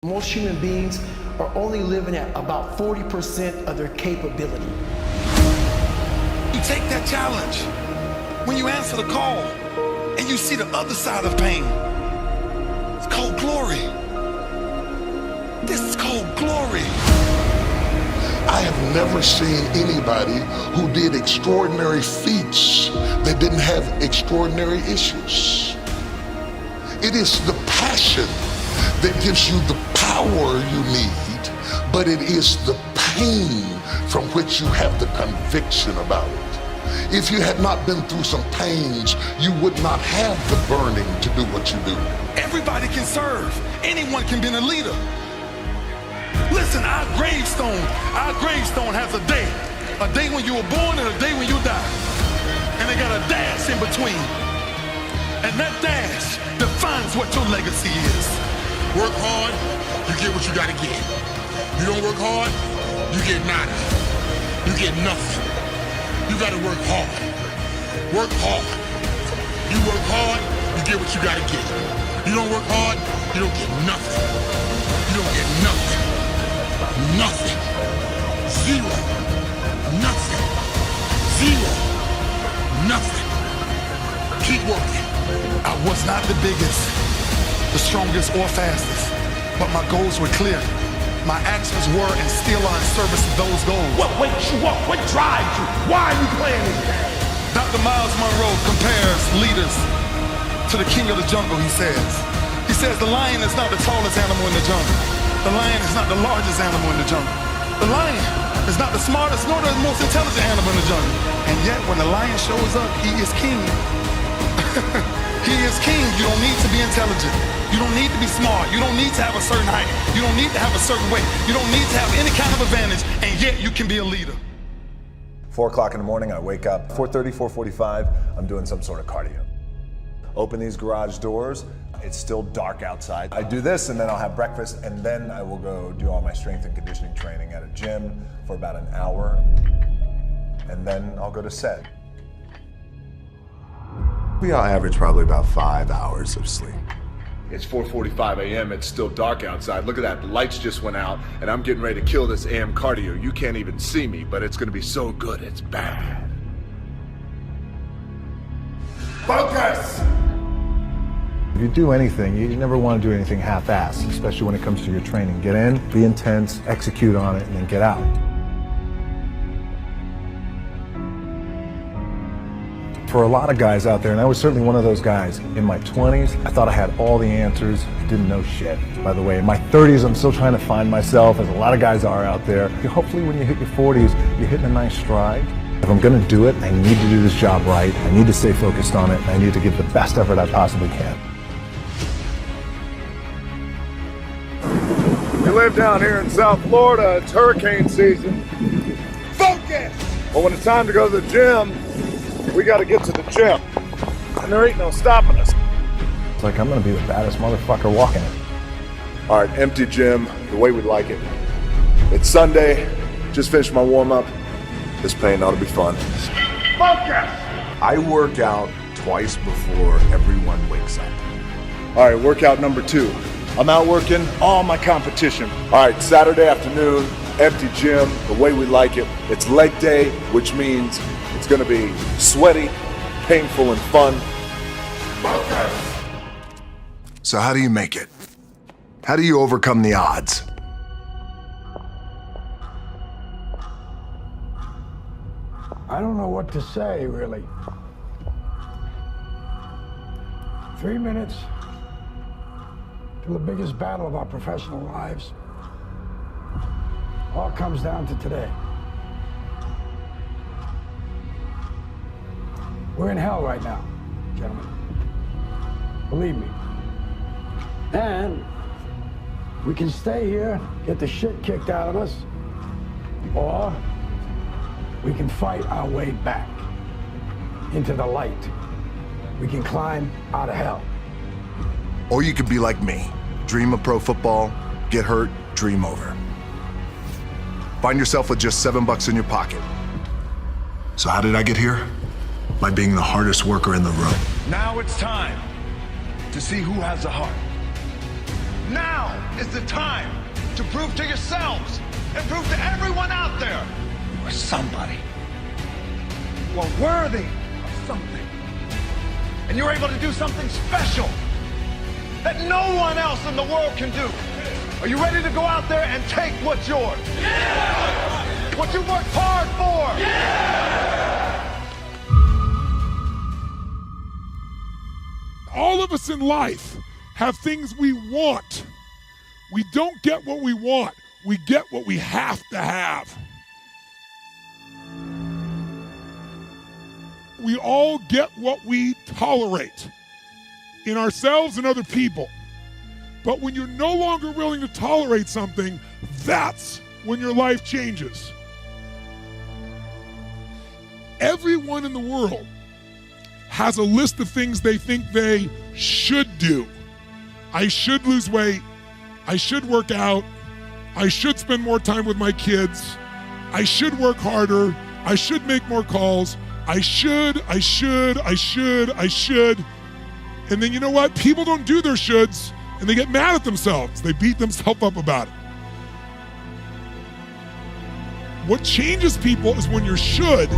Most human beings are only living at about 40% of their capability. You take that challenge when you answer the call and you see the other side of pain. It's called glory. This is called glory. I have never seen anybody who did extraordinary feats that didn't have extraordinary issues. It is the passion that gives you the power you need, but it is the pain from which you have the conviction about it. If you had not been through some pains, you would not have the burning to do what you do. Everybody can serve. Anyone can be a leader. Listen, our gravestone has a day when you were born and a day when you die. And they got a dash in between. And that dash defines what your legacy is. Work hard, you get what you gotta get. You don't work hard, you get nada. You get nothing. You gotta work hard. Work hard. You work hard, you get what you gotta get. You don't work hard, you don't get nothing. You don't get nothing. Nothing. Zero. Nothing. Zero. Nothing. Keep working. I was not the biggest, the strongest or fastest, but my goals were clear. My actions were and still are in service of those goals. What wakes you up? What drives you? Why are you playing this game? Dr. Miles Monroe compares leaders to the king of the jungle, he says. He says the lion is not the tallest animal in the jungle. The lion is not the largest animal in the jungle. The lion is not the smartest nor the most intelligent animal in the jungle. And yet when the lion shows up, he is king. He is king. You don't need to be intelligent. You don't need to be smart. You don't need to have a certain height. You don't need to have a certain weight. You don't need to have any kind of advantage, and yet you can be a leader. 4 o'clock in the morning, I wake up. 4:30, 4:45, I'm doing some sort of cardio. Open these garage doors. It's still dark outside. I do this, and then I'll have breakfast, and then I will go do all my strength and conditioning training at a gym for about an hour, and then I'll go to set. We all average probably about 5 hours of sleep. It's 4:45 a.m. It's still dark outside. Look at that. The lights just went out, and I'm getting ready to kill this AM cardio. You can't even see me, but it's going to be so good. It's bad. Focus! If you do anything, you never want to do anything half-assed, especially when it comes to your training. Get in, be intense, execute on it, and then get out. For a lot of guys out there, and I was certainly one of those guys, in my 20s, I thought I had all the answers, didn't know shit. By the way, in my 30s, I'm still trying to find myself, as a lot of guys are out there. Hopefully when you hit your 40s, you're hitting a nice stride. If I'm gonna do it, I need to do this job right. I need to stay focused on it. I need to give the best effort I possibly can. We live down here in South Florida, it's hurricane season. Focus! But when it's time to go to the gym, we gotta get to the gym. And there ain't no stopping us. It's like I'm gonna be the baddest motherfucker walking it. All right, empty gym, the way we like it. It's Sunday, just finished my warm-up. This pain ought to be fun. Focus! I work out twice before everyone wakes up. All right, workout number 2. I'm out working all my competition. All right, Saturday afternoon, empty gym, the way we like it. It's leg day, which means it's gonna be sweaty, painful, and fun. Focus! So how do you make it? How do you overcome the odds? I don't know what to say, really. 3 minutes to the biggest battle of our professional lives. All comes down to today. We're in hell right now, gentlemen. Believe me. And we can stay here, get the shit kicked out of us, or we can fight our way back into the light. We can climb out of hell. Or you could be like me. Dream of pro football, get hurt, dream over. Find yourself with just $7 in your pocket. So how did I get here? By being the hardest worker in the room. Now it's time to see who has a heart. Now is the time to prove to yourselves and prove to everyone out there you are somebody. You are worthy of something. And you're able to do something special that no one else in the world can do. Are you ready to go out there and take what's yours? Yeah! What you worked hard for? Yeah! All of us in life have things we want. We don't get what we want. We get what we have to have. We all get what we tolerate in ourselves and other people. But when you're no longer willing to tolerate something, that's when your life changes. Everyone in the world has a list of things they think they should do. I should lose weight. I should work out. I should spend more time with my kids. I should work harder. I should make more calls. I should. And then you know what? People don't do their shoulds and they get mad at themselves. They beat themselves up about it. What changes people is when your should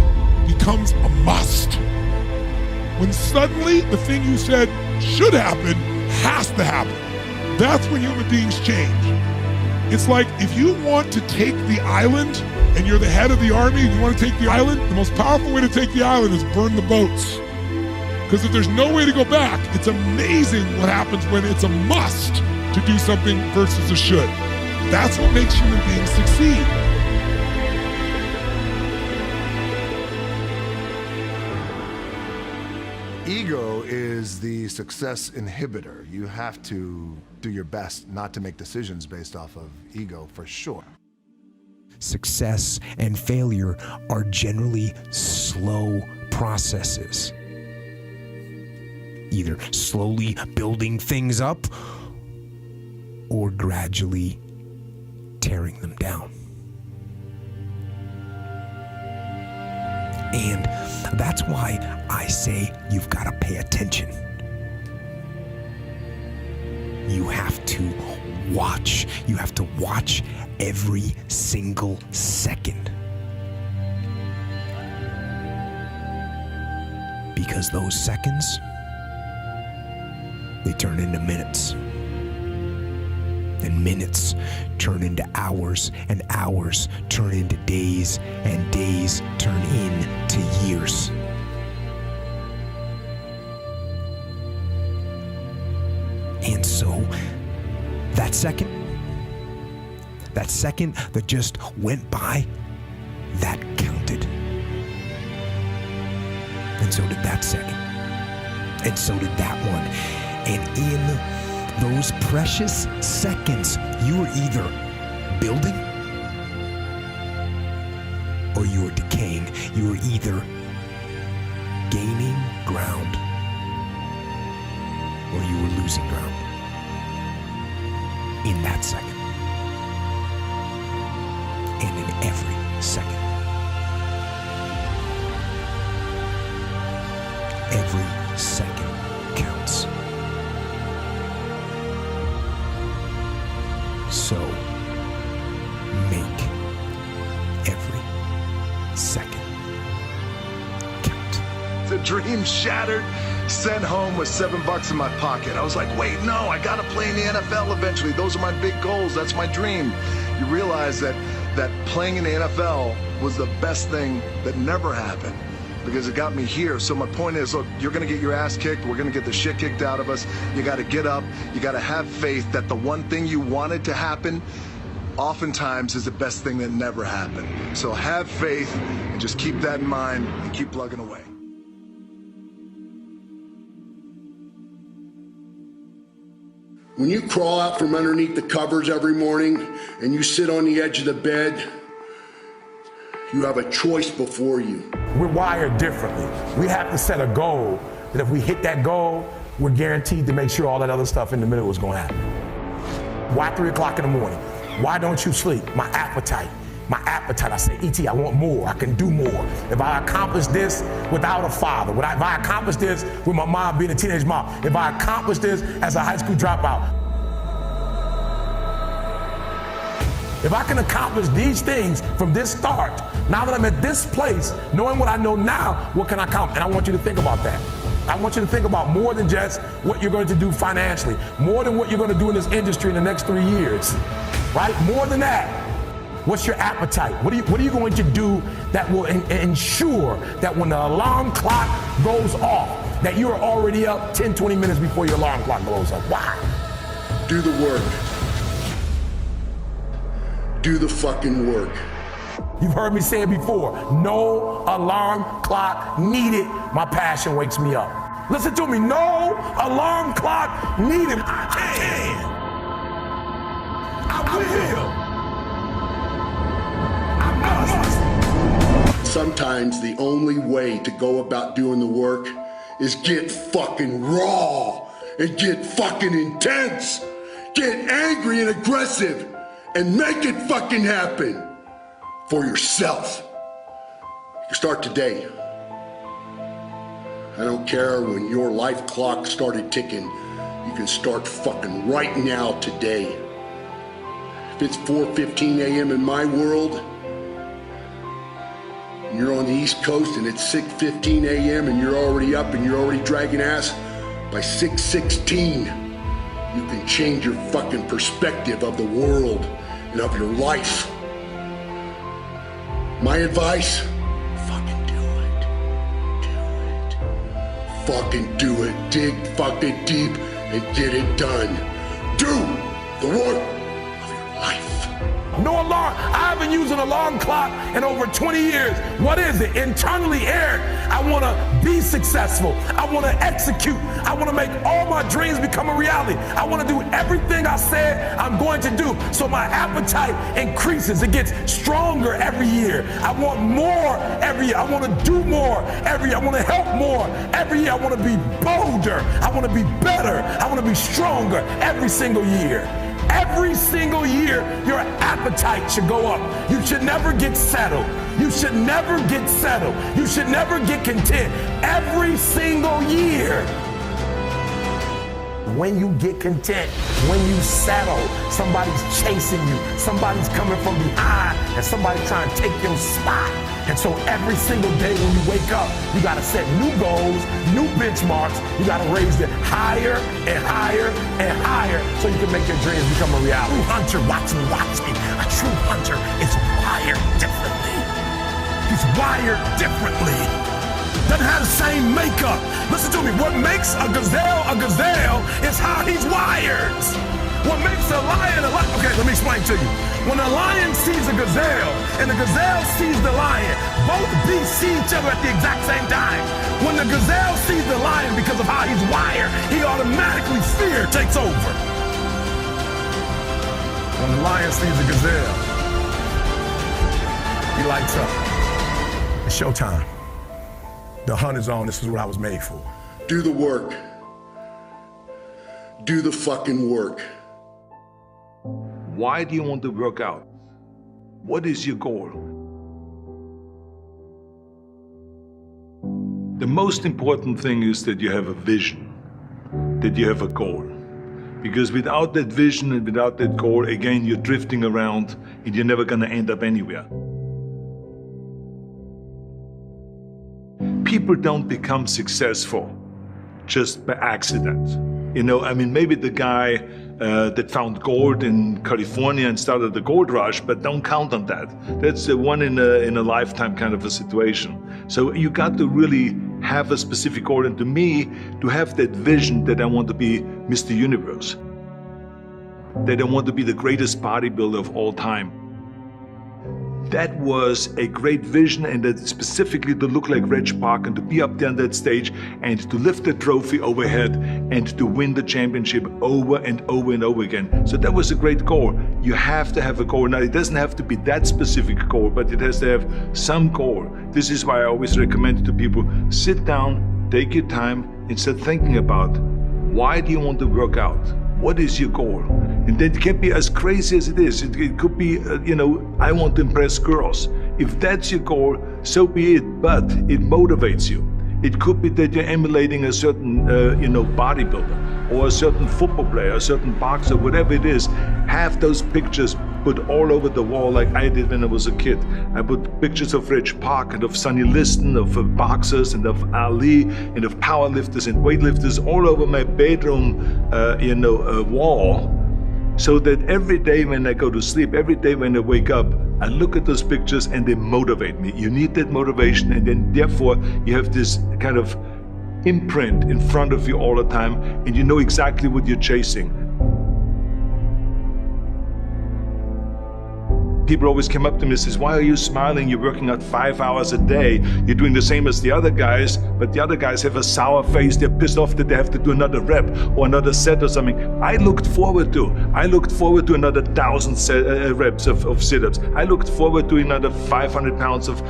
becomes a must. When suddenly the thing you said should happen has to happen. That's when human beings change. It's like if you want to take the island and you're the head of the army and you want to take the island, the most powerful way to take the island is burn the boats. Because if there's no way to go back, it's amazing what happens when it's a must to do something versus a should. That's what makes human beings succeed. Ego is the success inhibitor. You have to do your best not to make decisions based off of ego, for sure. Success and failure are generally slow processes. Either slowly building things up or gradually tearing them down. And that's why I say you've got to pay attention. You have to watch. You have to watch every single second. Because those seconds, they turn into minutes. And minutes turn into hours, and hours turn into days, and days turn into years. And so, that second that just went by, that counted. And so did that second. And so did that one. And in those precious seconds, you are either building or you are decaying. You are either gaining ground or you are losing ground. In that second. And in every second. Every second counts. So, make every second count. The dream shattered, sent home with $7 in my pocket. I was like, wait, no, I gotta play in the NFL eventually. Those are my big goals, that's my dream. You realize that playing in the NFL was the best thing that never happened, because it got me here. So my point is, look, you're gonna get your ass kicked, we're gonna get the shit kicked out of us. You gotta get up, you gotta have faith that the one thing you wanted to happen oftentimes is the best thing that never happened. So have faith and just keep that in mind and keep plugging away. When you crawl out from underneath the covers every morning and you sit on the edge of the bed, you have a choice before you. We're wired differently. We have to set a goal that if we hit that goal, we're guaranteed to make sure all that other stuff in the middle is going to happen. Why 3 o'clock in the morning? Why don't you sleep? My appetite. I say, E.T., I want more. I can do more. If I accomplish this without a father, if I accomplish this with my mom being a teenage mom, if I accomplish this as a high school dropout, If I can accomplish these things from this start, now that I'm at this place, knowing what I know now, what can I accomplish? And I want you to think about that. I want you to think about more than just what you're going to do financially, more than what you're going to do in this industry in the next 3 years, right? More than that. What's your appetite? What are you going to do that will ensure that when the alarm clock goes off, that you're already up 10, 20 minutes before your alarm clock goes off? Why? Do the work. Do the fucking work. You've heard me say it before. No alarm clock needed. My passion wakes me up. Listen to me. No alarm clock needed. I can. I will. I must. Sometimes the only way to go about doing the work is get fucking raw and get fucking intense. Get angry and aggressive and make it fucking happen. For yourself. You start today. I don't care when your life clock started ticking. You can start fucking right now today. If it's 4:15 a.m. in my world, and you're on the East Coast and it's 6:15 a.m. and you're already up and you're already dragging ass, by 6:16, you can change your fucking perspective of the world and of your life. My advice, fucking do it. Do it. Fucking do it. Dig fucking deep and get it done. Do the work of your life. No alarm. I haven't used an alarm clock in over 20 years. What is it? Internally, Eric, I want to be successful. I want to execute. I want to make all my dreams become a reality. I want to do everything I said I'm going to do. So my appetite increases. It gets stronger every year. I want more every year. I want to do more every year. I want to help more every year. I want to be bolder. I want to be better. I want to be stronger every single year. Every single year, your appetite should go up. You should never get settled. You should never get settled. You should never get content. Every single year. When you get content, when you settle, somebody's chasing you, somebody's coming from behind, and somebody's trying to take your spot. And so every single day when you wake up, you gotta set new goals, new benchmarks. You gotta raise it higher and higher and higher so you can make your dreams become a reality. A true hunter, watch me. A true hunter is wired differently. He's wired differently. Doesn't have the same makeup. Listen to me, what makes a gazelle is how he's wired. What makes a lion a lion? Okay, let me explain to you. When a lion sees a gazelle and the gazelle sees the lion, both beasts see each other at the exact same time. When the gazelle sees the lion because of how he's wired, he automatically fear takes over. When the lion sees the gazelle, he lights up. It's showtime. The hunt is on. This is what I was made for. Do the work. Do the fucking work. Why do you want to work out? What is your goal? The most important thing is that you have a vision, that you have a goal. Because without that vision and without that goal, again, you're drifting around and you're never going to end up anywhere. People don't become successful just by accident. You know, I mean, maybe the guy that found gold in California and started the gold rush, but don't count on that. That's a one in a lifetime kind of a situation. So you got to really have a specific goal. And to me, to have that vision that I want to be Mr. Universe, that I want to be the greatest bodybuilder of all time. That was a great vision, and that specifically to look like Reg Park and to be up there on that stage and to lift the trophy overhead and to win the championship over and over and over again. So that was a great goal. You have to have a goal. Now, it doesn't have to be that specific goal, but it has to have some goal. This is why I always recommend to people, sit down, take your time, and start thinking about, why do you want to work out? What is your goal? And that can be as crazy as it is. It could be, I want to impress girls. If that's your goal, so be it, but it motivates you. It could be that you're emulating a certain, bodybuilder or a certain football player, a certain boxer, whatever it is. Have those pictures, put all over the wall like I did when I was a kid. I put pictures of Reg Park and of Sonny Liston, of boxers and of Ali and of powerlifters and weightlifters all over my bedroom, wall. So that every day when I go to sleep, every day when I wake up, I look at those pictures and they motivate me. You need that motivation, and then therefore you have this kind of imprint in front of you all the time, and you know exactly what you're chasing. People always come up to me and says, why are you smiling? You're working out 5 hours a day. You're doing the same as the other guys, but the other guys have a sour face. They're pissed off that they have to do another rep or another set or something. I looked forward to another 1,000 reps of sit-ups. I looked forward to another 500 pounds of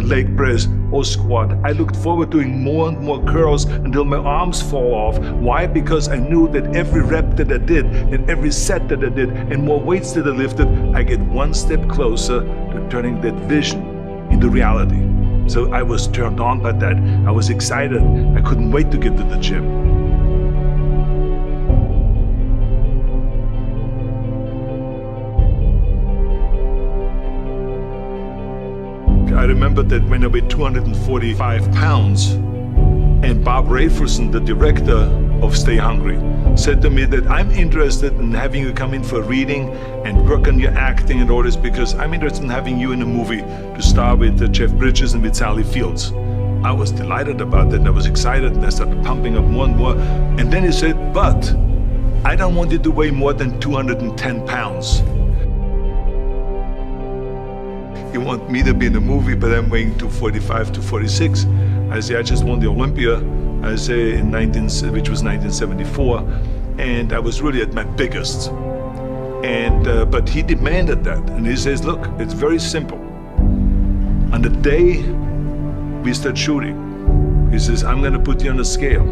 leg press or squat. I looked forward to doing more and more curls until my arms fall off. Why? Because I knew that every rep that I did and every set that I did and more weights that I lifted, I get one step closer to turning that vision into reality. So I was turned on by that. I was excited. I couldn't wait to get to the gym. I remember that when I weighed 245 pounds, and Bob Raferson, the director of Stay Hungry, said to me that I'm interested in having you come in for a reading and work on your acting and all this because I'm interested in having you in a movie to star with Jeff Bridges and with Sally Fields. I was delighted about that and I was excited and I started pumping up more and more. And then he said, but I don't want you to weigh more than 210 pounds. You want me to be in the movie, but I'm weighing 245, 246. I say, I just won the Olympia, I say, which was 1974, and I was really at my biggest. And but he demanded that, and he says, look, it's very simple. On the day we start shooting, he says, I'm gonna put you on a scale,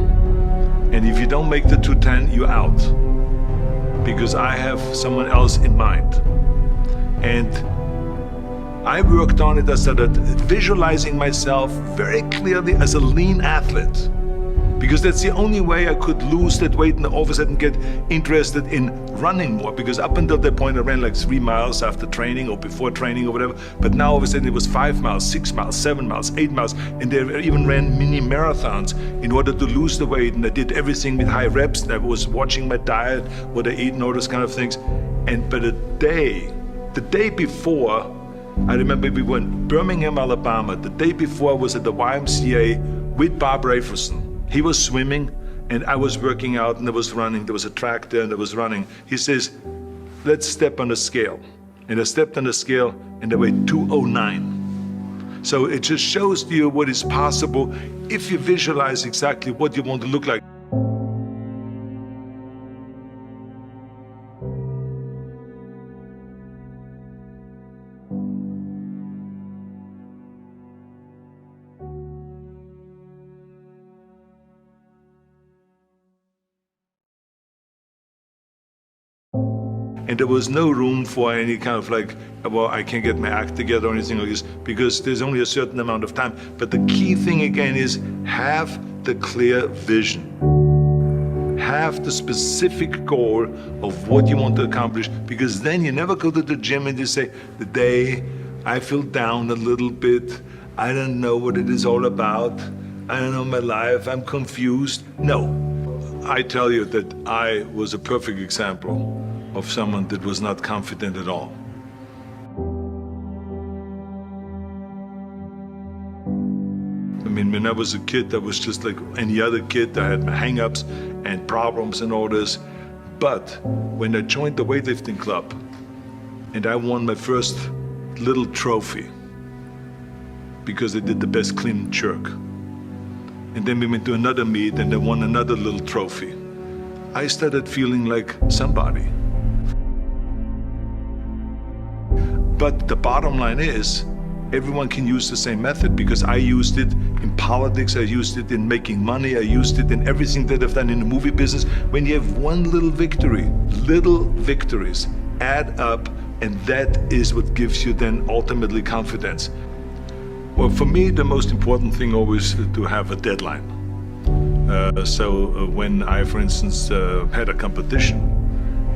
and if you don't make the 210, you're out, because I have someone else in mind. And I worked on it. I started visualizing myself very clearly as a lean athlete, because that's the only way I could lose that weight and all of a sudden get interested in running more, because up until that point I ran like 3 miles after training or before training or whatever, but now all of a sudden it was 5 miles, 6 miles, 7 miles, 8 miles, and they even ran mini marathons in order to lose the weight, and I did everything with high reps, and I was watching my diet, what I eat and all those kind of things. And but the day before, I remember we were in Birmingham, Alabama. The day before I was at the YMCA with Bob Raferson. He was swimming and I was working out and I was running. There was a track there and I was running. He says, let's step on the scale. And I stepped on the scale and I weighed 209. So it just shows you what is possible if you visualize exactly what you want to look like. And there was no room for any kind of like, well, I can't get my act together or anything like this, because there's only a certain amount of time. But the key thing again is have the clear vision. Have the specific goal of what you want to accomplish, because then you never go to the gym and you say, the day I feel down a little bit, I don't know what it is all about, I don't know my life, I'm confused. No, I tell you that I was a perfect example of someone that was not confident at all. I mean, when I was a kid, I was just like any other kid. I had my hang-ups and problems and all this. But when I joined the weightlifting club and I won my first little trophy because I did the best clean and jerk, and then we went to another meet and I won another little trophy, I started feeling like somebody. But the bottom line is, everyone can use the same method, because I used it in politics, I used it in making money, I used it in everything that I've done in the movie business. When you have one little victory, little victories add up, and that is what gives you then ultimately confidence. Well, for me, the most important thing always is to have a deadline. So when I, for instance, had a competition,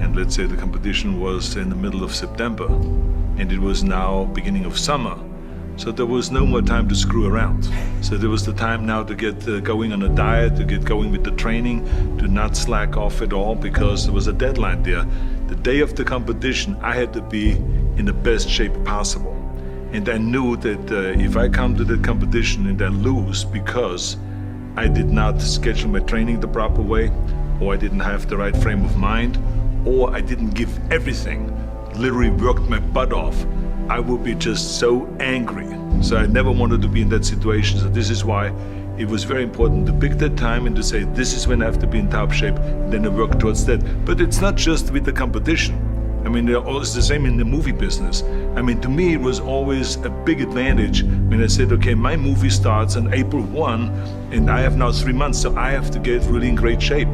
and let's say the competition was in the middle of September, and it was now beginning of summer. So there was no more time to screw around. So there was the time now to get going on a diet, to get going with the training, to not slack off at all, because there was a deadline there. The day of the competition, I had to be in the best shape possible. And I knew that if I come to the competition and I lose because I did not schedule my training the proper way, or I didn't have the right frame of mind, or I didn't give everything, literally worked my butt off, I would be just so angry. So I never wanted to be in that situation. So this is why it was very important to pick that time and to say, this is when I have to be in top shape, and then I work towards that. But it's not just with the competition. I mean, it's the same in the movie business. I mean, to me, it was always a big advantage when I said, okay, my movie starts on April 1, and I have now 3 months, so I have to get really in great shape.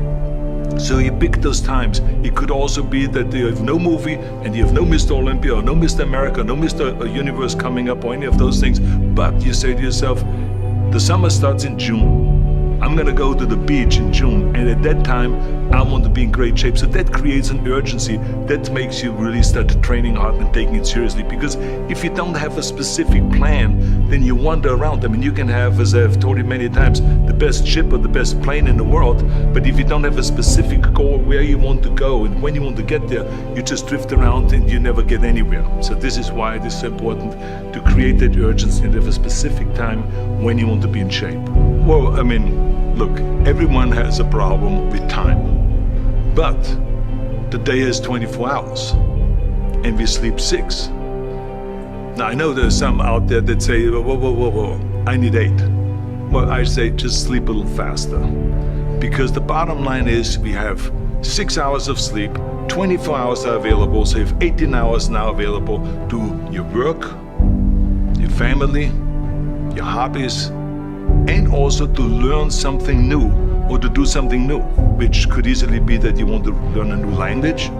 So you pick those times. It could also be that you have no movie and you have no Mr. Olympia or no Mr. America, no Mr. Universe coming up or any of those things. But you say to yourself, the summer starts in June. I'm gonna go to the beach in June, and at that time, I want to be in great shape. So that creates an urgency that makes you really start training hard and taking it seriously. Because if you don't have a specific plan, then you wander around. I mean, you can have, as I've told you many times, the best ship or the best plane in the world, but if you don't have a specific goal where you want to go and when you want to get there, you just drift around and you never get anywhere. So this is why it is so important to create that urgency and have a specific time when you want to be in shape. Well, I mean, look, everyone has a problem with time. But the day is 24 hours and we sleep 6. Now I know there's some out there that say, whoa, I need 8. Well, I say just sleep a little faster. Because the bottom line is we have 6 hours of sleep, 24 hours are available, so you have 18 hours now available to your work, your family, your hobbies, and also to learn something new or to do something new, which could easily be that you want to learn a new language,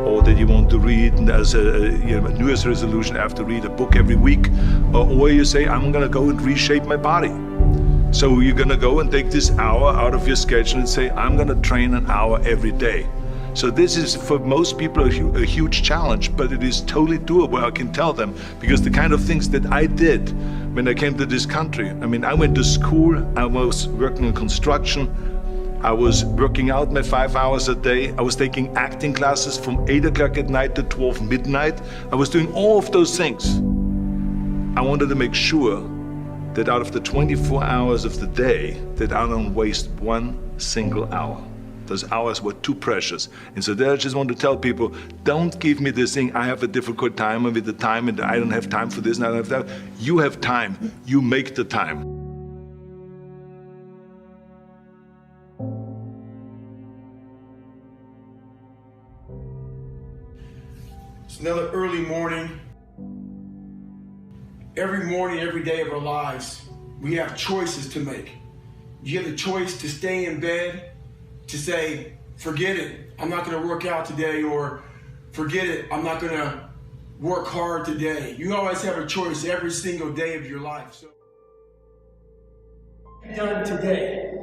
or that you want to read as a New Year's resolution, I have to read a book every week, or you say, I'm gonna go and reshape my body. So you're gonna go and take this hour out of your schedule and say, I'm gonna train an hour every day. So this is, for most people, a huge challenge, but it is totally doable, I can tell them, because the kind of things that I did when I came to this country, I mean, I went to school, I was working in construction, I was working out my 5 hours a day, I was taking acting classes from 8 o'clock at night to 12 midnight, I was doing all of those things. I wanted to make sure that out of the 24 hours of the day, that I don't waste one single hour. Those hours were too precious. And so there I just want to tell people, don't give me this thing, I have a difficult time with the time and I don't have time for this and I don't have that. You have time, you make the time. It's another early morning. Every morning, every day of our lives, we have choices to make. You have the choice to stay in bed, to say, forget it, I'm not gonna work out today, or forget it, I'm not gonna work hard today. You always have a choice every single day of your life. So, done today.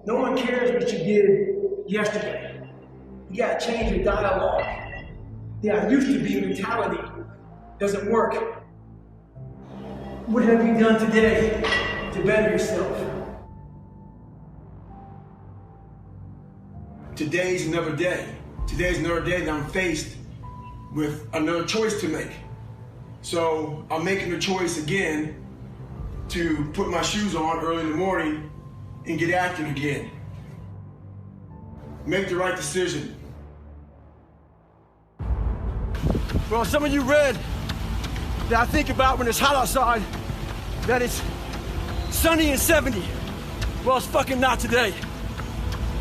No one cares what you did yesterday. You gotta change your dialogue. Yeah, I used to be mentality doesn't work. What have you done today to better yourself? Today's another day. Today's another day that I'm faced with another choice to make. So I'm making the choice again to put my shoes on early in the morning and get active again. Make the right decision. Well, some of you read that I think about when it's hot outside, that it's sunny and 70. Well, it's fucking not today.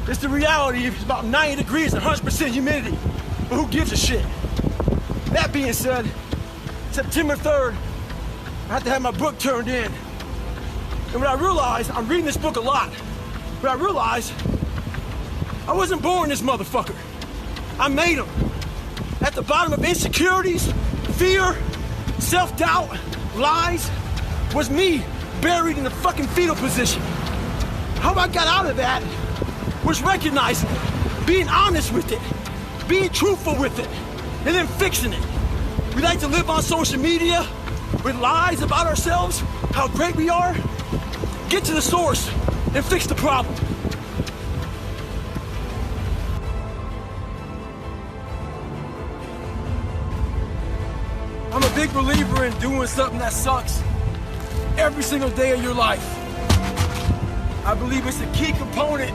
It's the reality, it's about 90 degrees and 100% humidity. But who gives a shit? That being said, September 3rd, I have to have my book turned in. And what I realized, I'm reading this book a lot, but I realized I wasn't born this motherfucker. I made him. At the bottom of insecurities, fear, self-doubt, lies, was me buried in the fucking fetal position. How I got out of that was recognizing it, being honest with it, being truthful with it, and then fixing it. We like to live on social media with lies about ourselves, how great we are. Get to the source and fix the problem. I'm a big believer in doing something that sucks every single day of your life. I believe it's a key component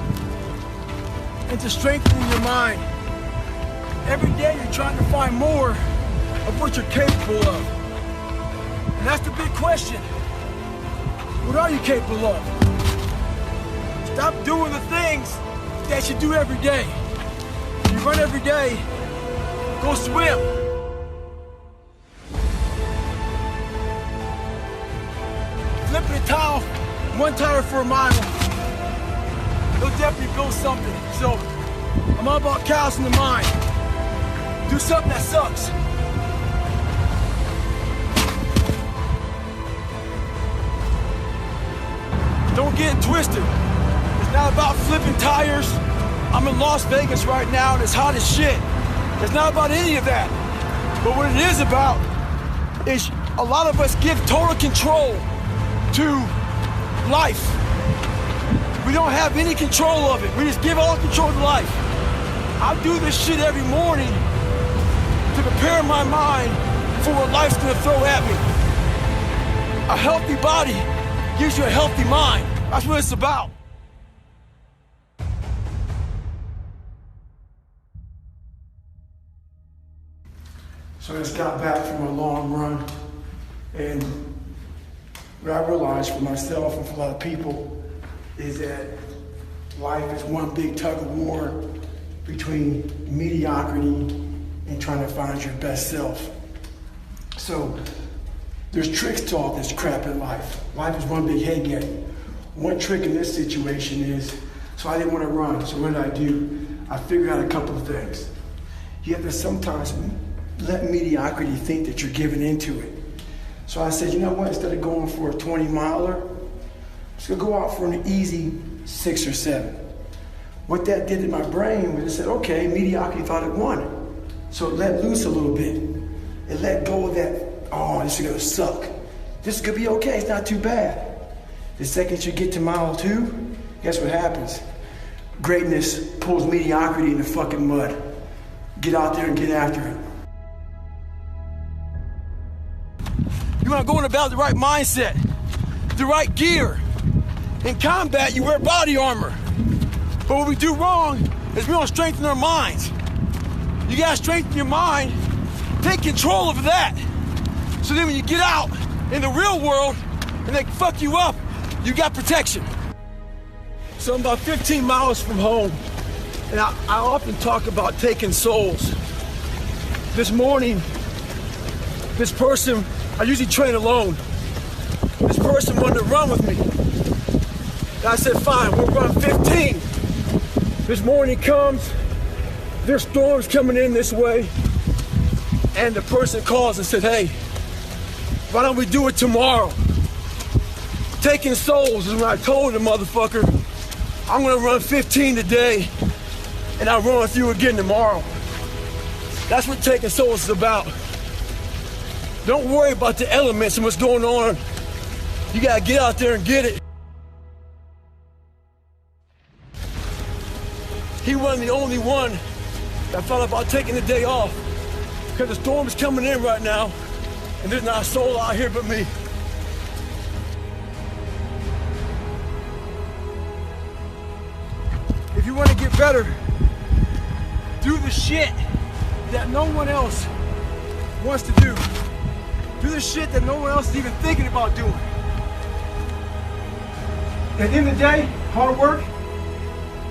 into strengthening your mind. Every day you're trying to find more of what you're capable of. And that's the big question. What are you capable of? Stop doing the things that you do every day. If you run every day, go swim. Flipping a towel, one tire for a mile. It'll definitely build something. So, I'm all about callousing the mind. Do something that sucks. Don't get it twisted. It's not about flipping tires. I'm in Las Vegas right now and it's hot as shit. It's not about any of that. But what it is about is a lot of us give total control to life. We don't have any control of it. We just give all control to life. I do this shit every morning to prepare my mind for what life's gonna throw at me. A healthy body gives you a healthy mind. That's what it's about. So I just got back from a long run, and what I realized for myself and for a lot of people is that life is one big tug of war between mediocrity and trying to find your best self. So there's tricks to all this crap in life. Life is one big head game. One trick in this situation is, so I didn't want to run, so what did I do? I figured out a couple of things. You have to sometimes let mediocrity think that you're giving into it. So I said, you know what, instead of going for a 20-miler, I'm just gonna go out for an easy 6 or 7. What that did in my brain was it said, okay, mediocrity thought it won. So it let loose a little bit. It let go of that, oh, this is gonna suck. This is gonna be okay, it's not too bad. The second you get to mile 2, guess what happens? Greatness pulls mediocrity in the fucking mud. Get out there and get after it. You want to go in about the right mindset, the right gear. In combat, you wear body armor. But what we do wrong is we don't strengthen our minds. You gotta strengthen your mind, take control of that. So then when you get out in the real world and they fuck you up, you got protection. So I'm about 15 miles from home, and I often talk about taking souls. This morning, this person, I usually train alone. This person wanted to run with me. And I said, fine, we'll run 15. This morning comes, there's storms coming in this way, and the person calls and said, hey, why don't we do it tomorrow? Taking souls is when I told the motherfucker, I'm gonna run 15 today, and I'll run with you again tomorrow. That's what taking souls is about. Don't worry about the elements and what's going on. You gotta get out there and get it. He wasn't the only one that thought about taking the day off, because the storm is coming in right now, and there's not a soul out here but me. If you want to get better, do the shit that no one else wants to do. Do the shit that no one else is even thinking about doing. At the end of the day, hard work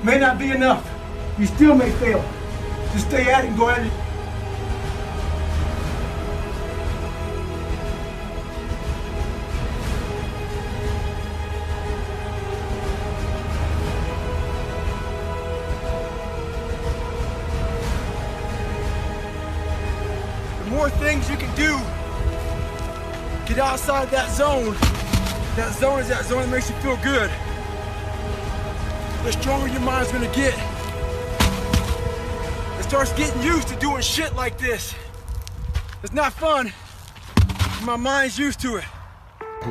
may not be enough. You still may fail. Just stay at it and go at it. The more things you can do, get outside that zone. That zone is that zone that makes you feel good. The stronger your mind's gonna get. The starts getting used to doing shit like this. It's not fun. My mind's used to it.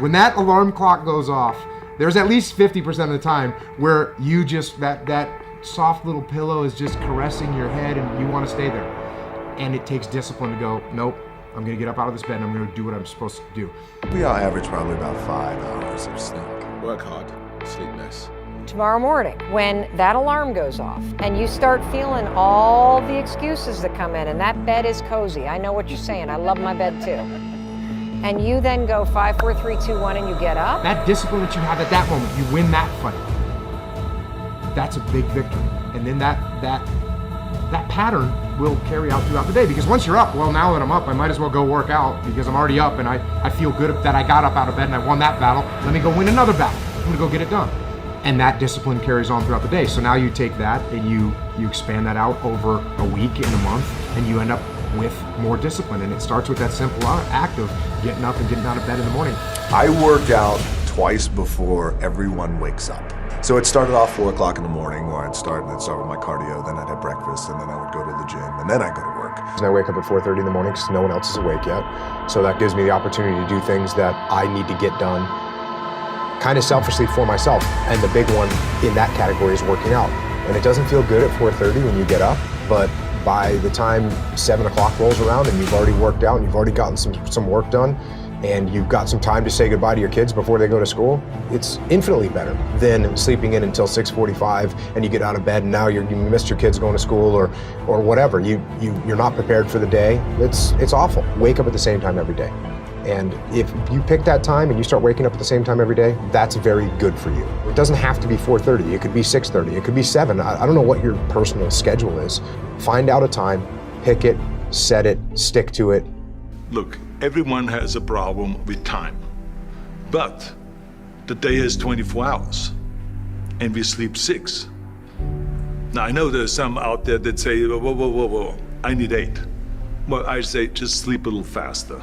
When that alarm clock goes off, there's at least 50% of the time where you just, that soft little pillow is just caressing your head and you want to stay there. And it takes discipline to go, nope, I'm gonna get up out of this bed and I'm gonna do what I'm supposed to do. We all average probably about 5 hours of sleep. Work hard, sleep less. Tomorrow morning, when that alarm goes off and you start feeling all the excuses that come in, and that bed is cozy, I know what you're saying, I love my bed too. And you then go 5, 4, 3, 2, 1, and you get up. That discipline that you have at that moment, you win that fight. That's a big victory. And then that pattern will carry out throughout the day, because once you're up, well, now that I'm up, I might as well go work out because I'm already up and I feel good that I got up out of bed and I won that battle. Let me go win another battle. I'm gonna go get it done. And that discipline carries on throughout the day. So now you take that and you expand that out over a week and a month, and you end up with more discipline. And it starts with that simple act of getting up and getting out of bed in the morning. I work out twice before everyone wakes up. So it started off 4 o'clock in the morning where I'd start with my cardio, then I'd have breakfast, and then I would go to the gym, and then I'd go to work. And I wake up at 4:30 in the morning because no one else is awake yet. So that gives me the opportunity to do things that I need to get done kind of selfishly for myself. And the big one in that category is working out. And it doesn't feel good at 4:30 when you get up, but by the time 7 o'clock rolls around and you've already worked out and you've already gotten some work done, and you've got some time to say goodbye to your kids before they go to school, it's infinitely better than sleeping in until 6:45 and you get out of bed and now you missed your kids going to school or whatever. You're not prepared for the day. It's awful. Wake up at the same time every day. And if you pick that time and you start waking up at the same time every day, that's very good for you. It doesn't have to be 4:30, it could be 6:30, it could be 7. I don't know what your personal schedule is. Find out a time, pick it, set it, stick to it. Look, everyone has a problem with time, but the day has 24 hours and we sleep 6. Now I know there's some out there that say, whoa, I need 8. Well, I say just sleep a little faster.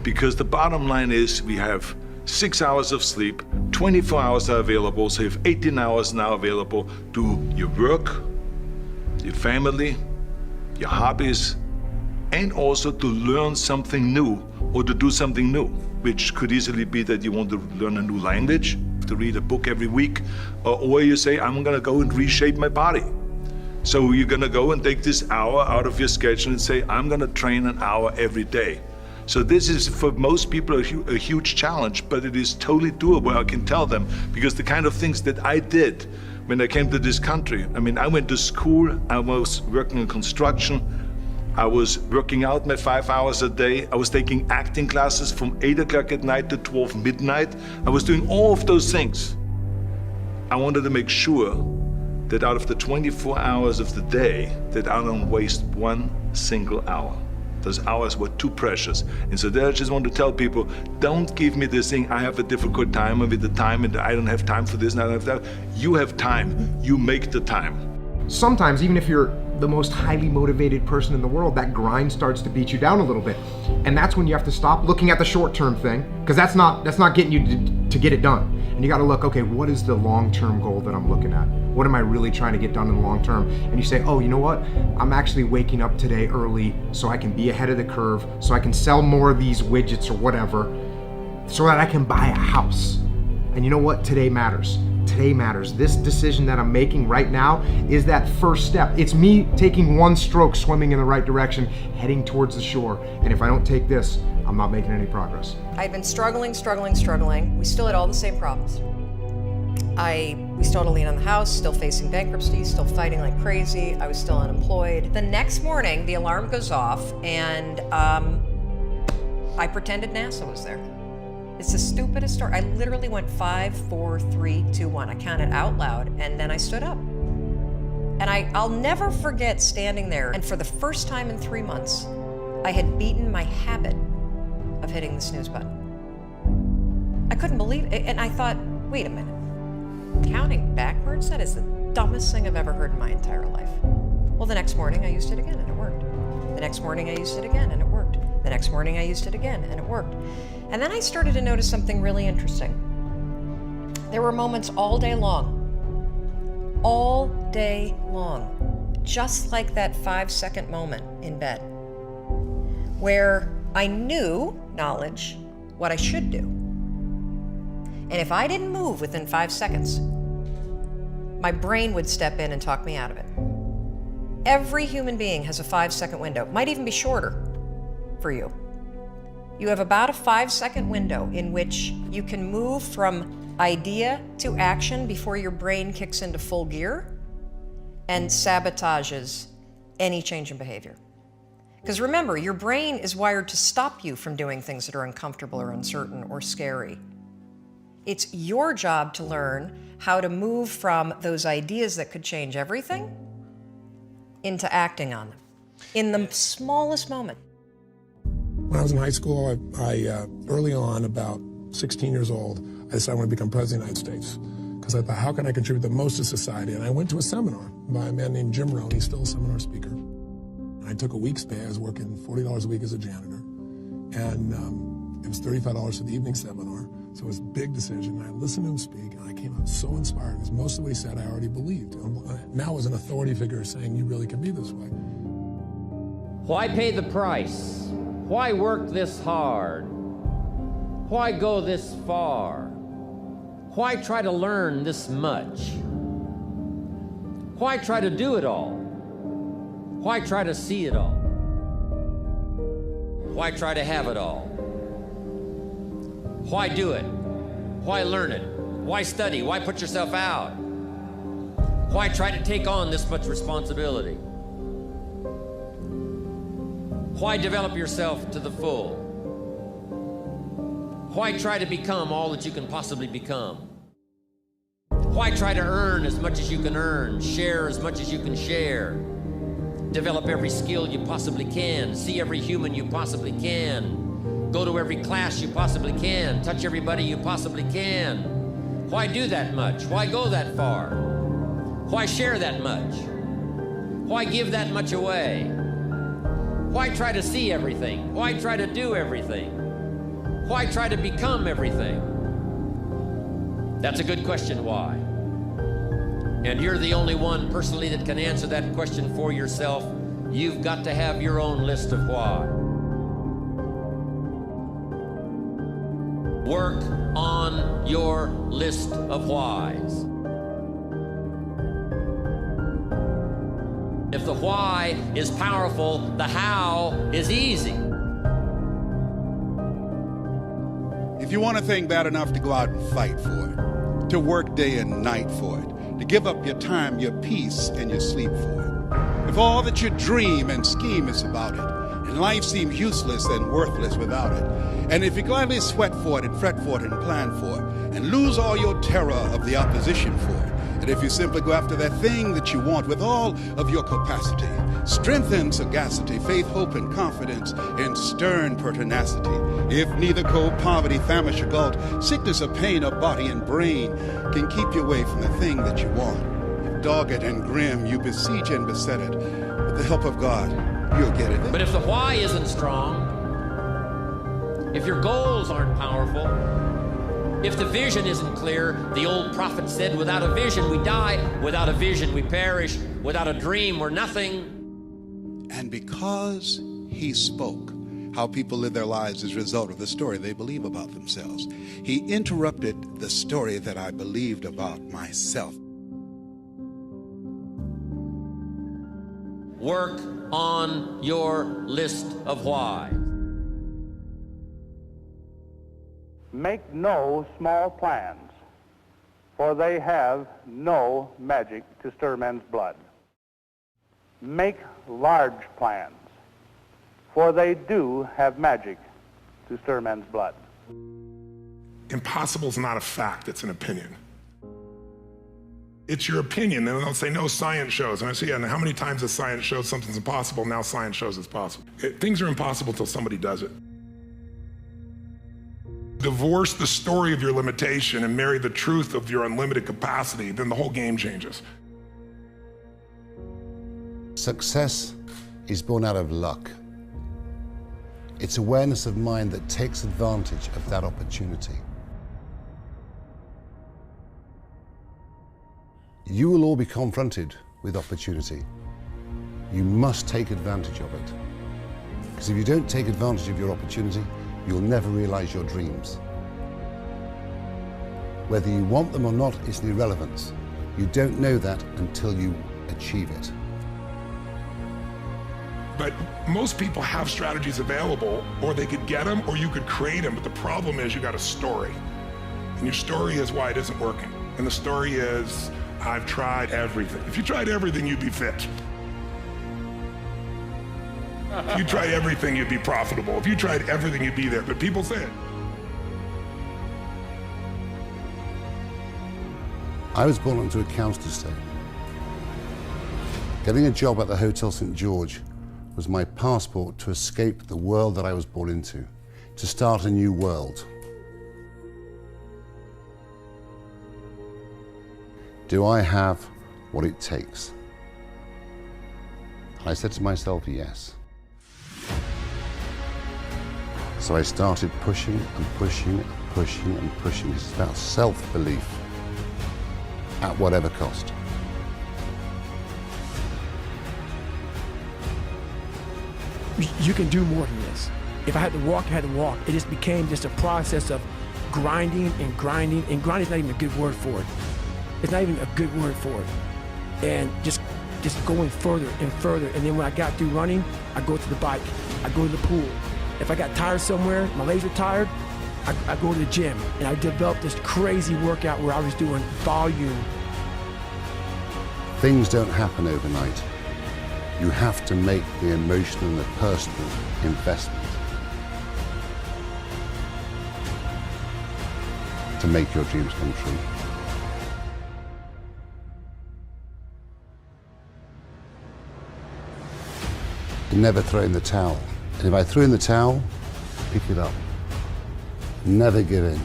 Because the bottom line is we have 6 hours of sleep, 24 hours are available, so you have 18 hours now available to your work, your family, your hobbies, and also to learn something new or to do something new, which could easily be that you want to learn a new language, to read a book every week, or you say, I'm gonna go and reshape my body. So you're gonna go and take this hour out of your schedule and say, I'm gonna train an hour every day. So this is, for most people, a huge challenge, but it is totally doable, I can tell them, because the kind of things that I did when I came to this country, I mean, I went to school, I was working in construction, I was working out my 5 hours a day, I was taking acting classes from 8 o'clock at night to 12 midnight, I was doing all of those things. I wanted to make sure that out of the 24 hours of the day, that I don't waste one single hour. Those hours were too precious. And so there I just want to tell people, don't give me this thing, I have a difficult time with the time and I don't have time for this and I don't have that. You have time, you make the time. Sometimes, even if you're the most highly motivated person in the world, that grind starts to beat you down a little bit. And that's when you have to stop looking at the short-term thing, because that's not getting you to get it done. And you gotta look, okay, what is the long-term goal that I'm looking at? What am I really trying to get done in the long term? And you say, oh, you know what? I'm actually waking up today early so I can be ahead of the curve, so I can sell more of these widgets or whatever, so that I can buy a house. And you know what? Today matters. Today matters. This decision that I'm making right now is that first step. It's me taking one stroke, swimming in the right direction, heading towards the shore. And if I don't take this, I'm not making any progress. I've been struggling. We still had all the same problems. We still had a lien on the house, still facing bankruptcy, still fighting like crazy. I was still unemployed. The next morning, the alarm goes off, and I pretended NASA was there. It's the stupidest story. I literally went 5, 4, 3, 2, 1. I counted out loud, and then I stood up. And I'll never forget standing there, and for the first time in 3 months, I had beaten my habit of hitting the snooze button. I couldn't believe it, and I thought, wait a minute. Counting backwards? That is the dumbest thing I've ever heard in my entire life. Well, the next morning I used it again and it worked. The next morning I used it again and it worked. The next morning I used it again and it worked. And then I started to notice something really interesting. There were moments all day long, just like that 5-second moment in bed, where I knew, knowledge, what I should do. And if I didn't move within 5 seconds, my brain would step in and talk me out of it. Every human being has a 5-second window. It might even be shorter for you. You have about a 5-second window in which you can move from idea to action before your brain kicks into full gear and sabotages any change in behavior. Because remember, your brain is wired to stop you from doing things that are uncomfortable or uncertain or scary. It's your job to learn how to move from those ideas that could change everything into acting on them in the smallest moment. When I was in high school, I early on, about 16 years old, I decided I want to become president of the United States. Because I thought, how can I contribute the most to society? And I went to a seminar by a man named Jim Rohn. He's still a seminar speaker. And I took a week's pay. I was working $40 a week as a janitor. And it was $35 for the evening seminar. So it was a big decision. I listened to him speak, and I came out so inspired because most of what he said I already believed. Now as an authority figure saying you really can be this way. Why pay the price? Why work this hard? Why go this far? Why try to learn this much? Why try to do it all? Why try to see it all? Why try to have it all? Why do it? Why learn it? Why study? Why put yourself out? Why try to take on this much responsibility? Why develop yourself to the full? Why try to become all that you can possibly become? Why try to earn as much as you can earn, share as much as you can share, develop every skill you possibly can, see every human you possibly can, go to every class you possibly can, touch everybody you possibly can? Why do that much? Why go that far? Why share that much? Why give that much away? Why try to see everything? Why try to do everything? Why try to become everything? That's a good question, why? And you're the only one personally that can answer that question for yourself. You've got to have your own list of why. Work on your list of whys. If the why is powerful, the how is easy. If you want a thing bad enough to go out and fight for it, to work day and night for it, to give up your time, your peace, and your sleep for it, if all that you dream and scheme is about it, and life seems useless and worthless without it, and if you gladly sweat for it and fret for it and plan for it, and lose all your terror of the opposition for it, and if you simply go after that thing that you want with all of your capacity, strength and sagacity, faith, hope, and confidence, and stern pertinacity, if neither cold poverty, famish, or gulf, sickness or pain of body and brain can keep you away from the thing that you want, if dogged and grim you besiege and beset it, with the help of God, you'll get it. But if the why isn't strong, if your goals aren't powerful, if the vision isn't clear, the old prophet said, without a vision we die, without a vision we perish, without a dream we're nothing. And because he spoke how people live their lives as a result of the story they believe about themselves, he interrupted the story that I believed about myself. Work on your list of whys. Make no small plans, for they have no magic to stir men's blood. Make large plans, for they do have magic to stir men's blood. Impossible is not a fact, it's an opinion. It's your opinion, and they'll say, no, science shows. And I say, yeah, and how many times has science showed something's impossible? Now science shows it's possible. Things are impossible until somebody does it. Divorce the story of your limitation and marry the truth of your unlimited capacity, then the whole game changes. Success is born out of luck. It's awareness of mind that takes advantage of that opportunity. You will all be confronted with opportunity. You must take advantage of it. Because if you don't take advantage of your opportunity, you'll never realize your dreams. Whether you want them or not is the irrelevance. You don't know that until you achieve it. But most people have strategies available, or they could get them, or you could create them. But the problem is you got a story. And your story is why it isn't working. And the story is, I've tried everything. If you tried everything, you'd be fit. If you tried everything, you'd be profitable. If you tried everything, you'd be there. But people say it. I was born onto a council estate. Getting a job at the Hotel St. George was my passport to escape the world that I was born into, to start a new world. Do I have what it takes? And I said to myself, yes. So I started pushing and pushing and pushing and pushing. It's about self-belief at whatever cost. You can do more than this. If I had to walk, I had to walk. It just became just a process of grinding and grinding, and grinding is not even a good word for it. It's not even a good word for it. And just going further and further. And then when I got through running, I go to the bike, I go to the pool. If I got tired somewhere, my legs were tired, I go to the gym. And I developed this crazy workout where I was doing volume. Things don't happen overnight. You have to make the emotional and the personal investment to make your dreams come true. Never throw in the towel. And if I threw in the towel, pick it up. Never give in.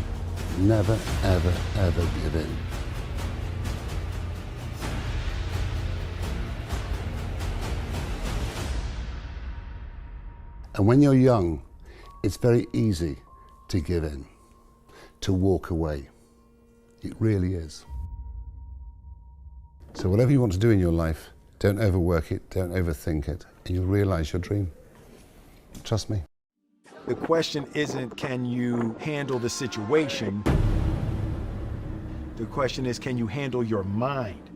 Never, ever, ever give in. And when you're young, it's very easy to give in, to walk away. It really is. So whatever you want to do in your life, don't overwork it, don't overthink it, and you'll realize your dream. Trust me. The question isn't, can you handle the situation? The question is, can you handle your mind?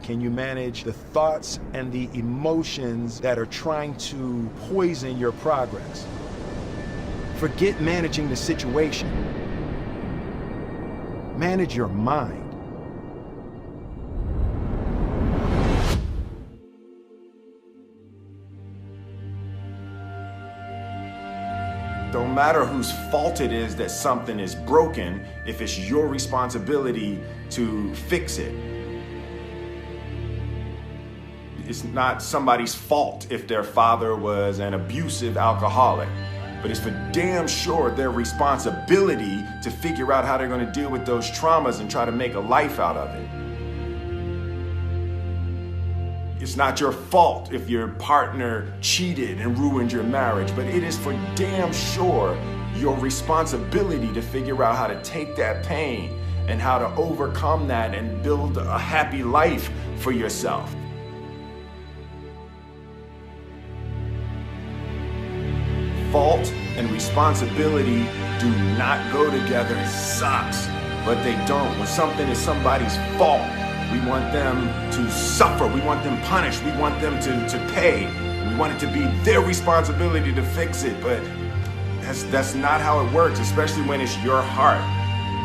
Can you manage the thoughts and the emotions that are trying to poison your progress? Forget managing the situation. Manage your mind. Don't matter whose fault it is that something is broken, if it's your responsibility to fix it. It's not somebody's fault if their father was an abusive alcoholic, but it's for damn sure their responsibility to figure out how they're going to deal with those traumas and try to make a life out of it. It's not your fault if your partner cheated and ruined your marriage, but it is for damn sure your responsibility to figure out how to take that pain and how to overcome that and build a happy life for yourself. Fault and responsibility do not go together. It sucks, but they don't. When something is somebody's fault, we want them to suffer. We want them punished. We want them to pay. We want it to be their responsibility to fix it, but that's not how it works, especially when it's your heart.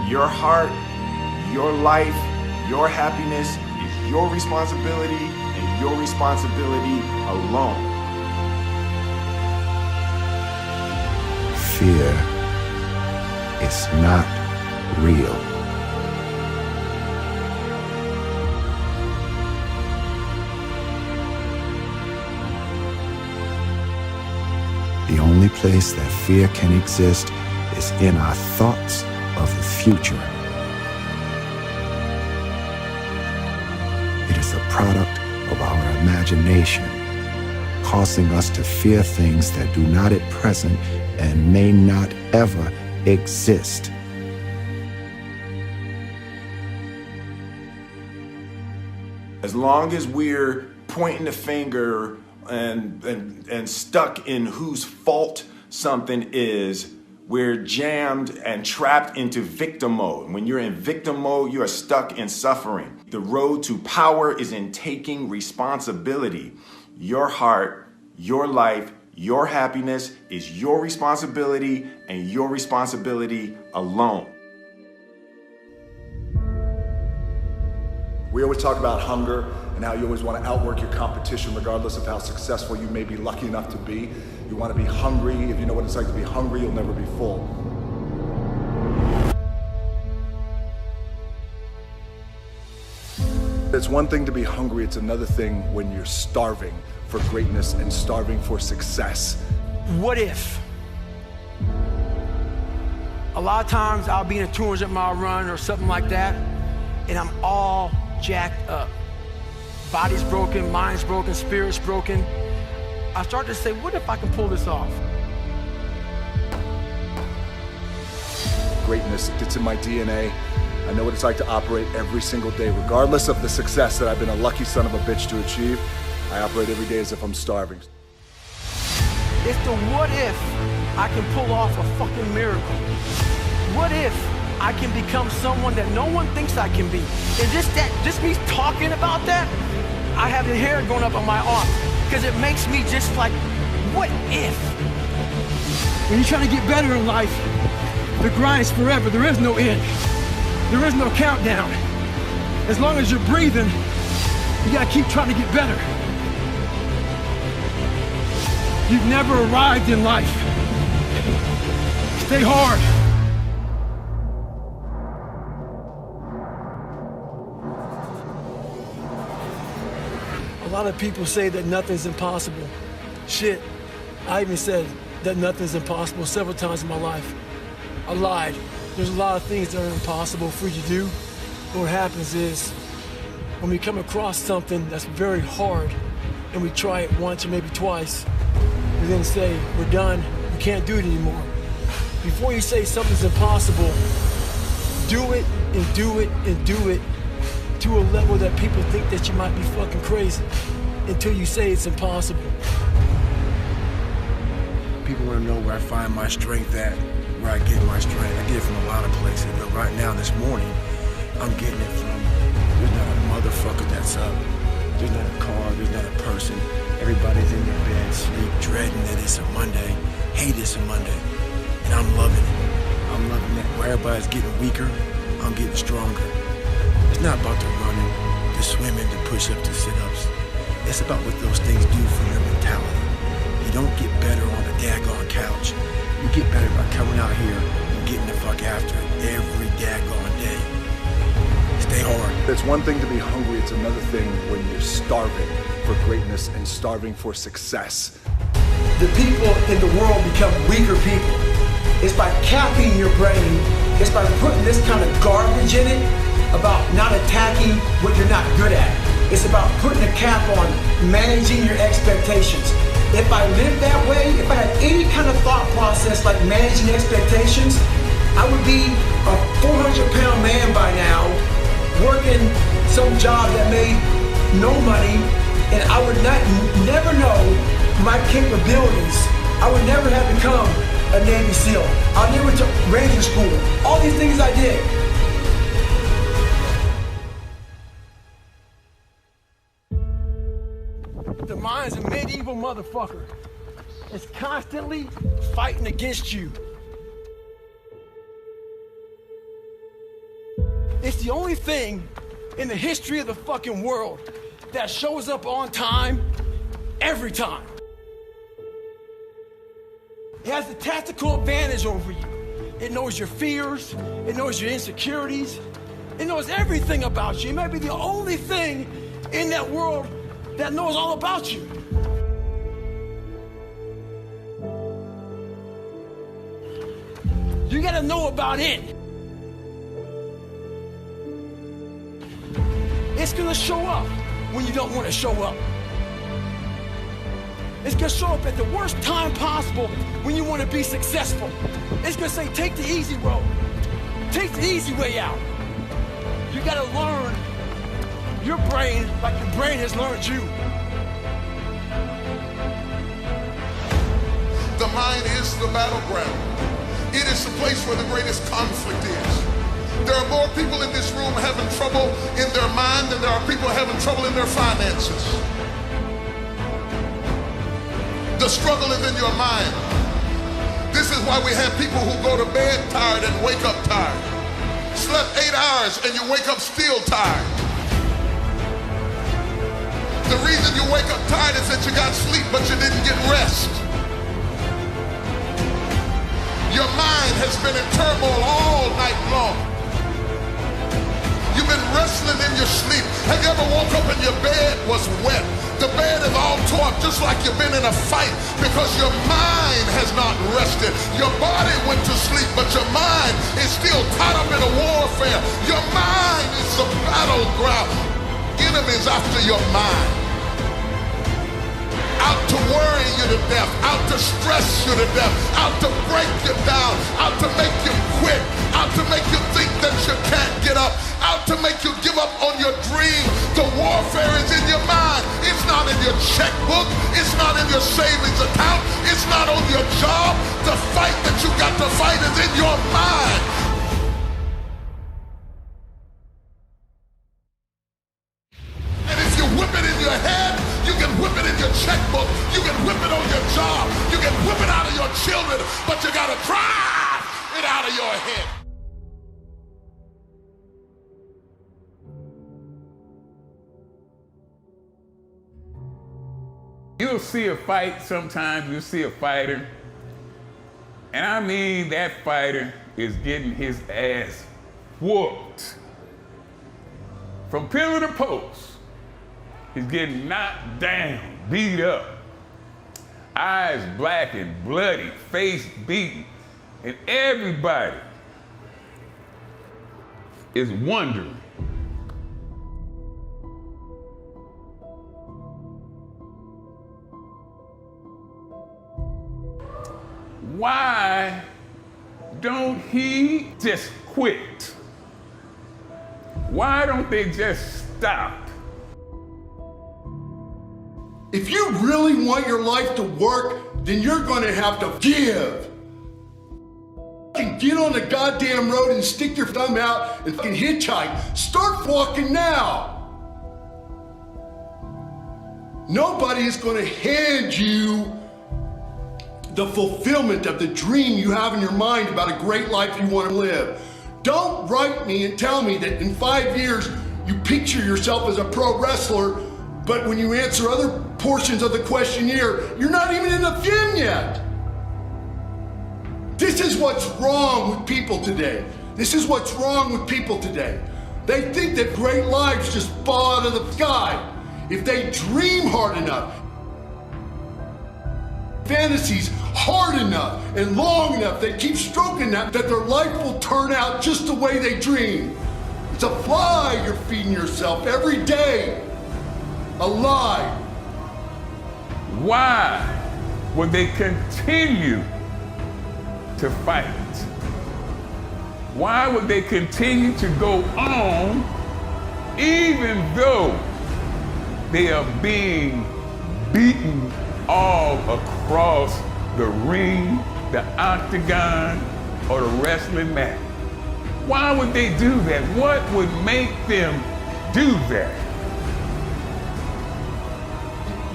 Your heart, your life, your happiness is your responsibility and your responsibility alone. Fear is not real. The only place that fear can exist is in our thoughts of the future. It is a product of our imagination, causing us to fear things that do not at present and may not ever exist. As long as we're pointing the finger and stuck in whose fault something is, we're jammed and trapped into victim mode. When you're in victim mode, you are stuck in suffering. The road to power is in taking responsibility. Your heart, your life, your happiness is your responsibility and your responsibility alone. We always talk about hunger and how you always want to outwork your competition regardless of how successful you may be lucky enough to be. You want to be hungry. If you know what it's like to be hungry, you'll never be full. It's one thing to be hungry, it's another thing when you're starving for greatness and starving for success. What if? A lot of times I'll be in a 200-mile run or something like that, and I'm all jacked up. Body's broken, mind's broken, spirit's broken. I start to say, what if I can pull this off? Greatness, it's in my DNA. I know what it's like to operate every single day, regardless of the success that I've been a lucky son of a bitch to achieve. I operate every day as if I'm starving. It's the what if I can pull off a fucking miracle. What if I can become someone that no one thinks I can be? And just me talking about that, I have the hair going up on my arm because it makes me just like, what if? When you're trying to get better in life, the grind is forever. There is no end. There is no countdown. As long as you're breathing, you gotta keep trying to get better. You've never arrived in life. Stay hard. A lot of people say that nothing's impossible. Shit, I even said that nothing's impossible several times in my life. I lied. There's a lot of things that are impossible for you to do. But what happens is, when we come across something that's very hard, and we try it once or maybe twice, we then say, we're done, we can't do it anymore. Before you say something's impossible, do it and do it and do it to a level that people think that you might be fucking crazy until you say it's impossible. People want to know where I find my strength at, where I get my strength. I get it from a lot of places, but right now, this morning, I'm getting it from, there's not a motherfucker that's up. There's not a car, there's not a person. Everybody's in their bed, sleep, dreading that it's a Monday, hate it's a Monday. And I'm loving it. I'm loving that. Where everybody's getting weaker, I'm getting stronger. It's not about the running, the swimming, the push-ups, the sit-ups. It's about what those things do for your mentality. You don't get better on a daggone couch. You get better by coming out here and getting the fuck after it every daggone day. Stay hard. It's one thing to be hungry, it's another thing when you're starving for greatness and starving for success. The people in the world become weaker people. It's by capping your brain, it's by putting this kind of garbage in it about not attacking what you're not good at. It's about putting a cap on managing your expectations. If I lived that way, if I had any kind of thought process like managing expectations, I would be a 400-pound man by now, working some job that made no money, and I would never know my capabilities. I would never have become a Navy SEAL. I never took Ranger School. All these things I did. The mind's a medieval motherfucker. It's constantly fighting against you. It's the only thing in the history of the fucking world that shows up on time, every time. It has the tactical advantage over you. It knows your fears, it knows your insecurities, it knows everything about you. It may be the only thing in that world that knows all about you. You gotta know about it. It's gonna show up when you don't want to show up. It's gonna show up at the worst time possible when you want to be successful. It's gonna say, take the easy road. Take the easy way out. You gotta learn your brain like your brain has learned you. The mind is the battleground. It is the place where the greatest conflict is. There are more people in this room having trouble in their mind than there are people having trouble in their finances. The struggle is in your mind. This is why we have people who go to bed tired and wake up tired. Slept 8 hours and you wake up still tired. The reason you wake up tired is that you got sleep but you didn't get rest. Your mind has been in turmoil all night long. You've been wrestling in your sleep. Have you ever woke up and your bed was wet? The bed is all tore up just like you've been in a fight because your mind has not rested. Your body went to sleep, but your mind is still caught up in a warfare. Your mind is the battleground. Enemies after your mind. Out to worry you to death, out to stress you to death, out to break you down, out to make you quit, out to make you think that you can't get up, out to make you give up on your dream. The warfare is in your mind. It's not in your checkbook. It's not in your savings account. It's not on your job. The fight that you got to fight is in your mind. And if you whip it in your head, you can whip it in your checkbook. You can whip it on your job. You can whip it out of your children, but you gotta drive it out of your head. You'll see a fight sometimes, you'll see a fighter, and I mean that fighter is getting his ass whooped. From pillar to post. He's getting knocked down, beat up, eyes black and bloody, face beaten, and everybody is wondering, why don't he just quit? Why don't they just stop? If you really want your life to work, then you're gonna have to give. Fucking get on the goddamn road and stick your thumb out and fucking hitchhike. Start walking now. Nobody is gonna hand you the fulfillment of the dream you have in your mind about a great life you want to live. Don't write me and tell me that in 5 years you picture yourself as a pro wrestler, but when you answer other portions of the questionnaire, you're not even in the gym yet. This is what's wrong with people today. This is what's wrong with people today. They think that great lives just fall out of the sky. If they dream hard enough, fantasies hard enough and long enough, they keep stroking that their life will turn out just the way they dream. It's a lie you're feeding yourself every day. A lie. Why would they continue to fight? Why would they continue to go on even though they are being beaten all across the ring, the octagon, or the wrestling mat? Why would they do that? What would make them do that?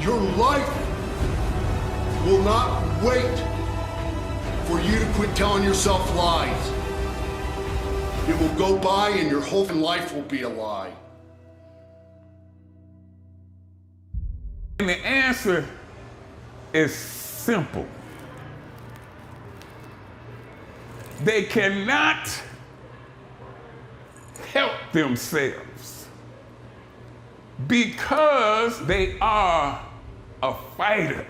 Your life will not wait for you to quit telling yourself lies. It will go by and your whole life will be a lie. And the answer is simple. They cannot help themselves because they are a fighter.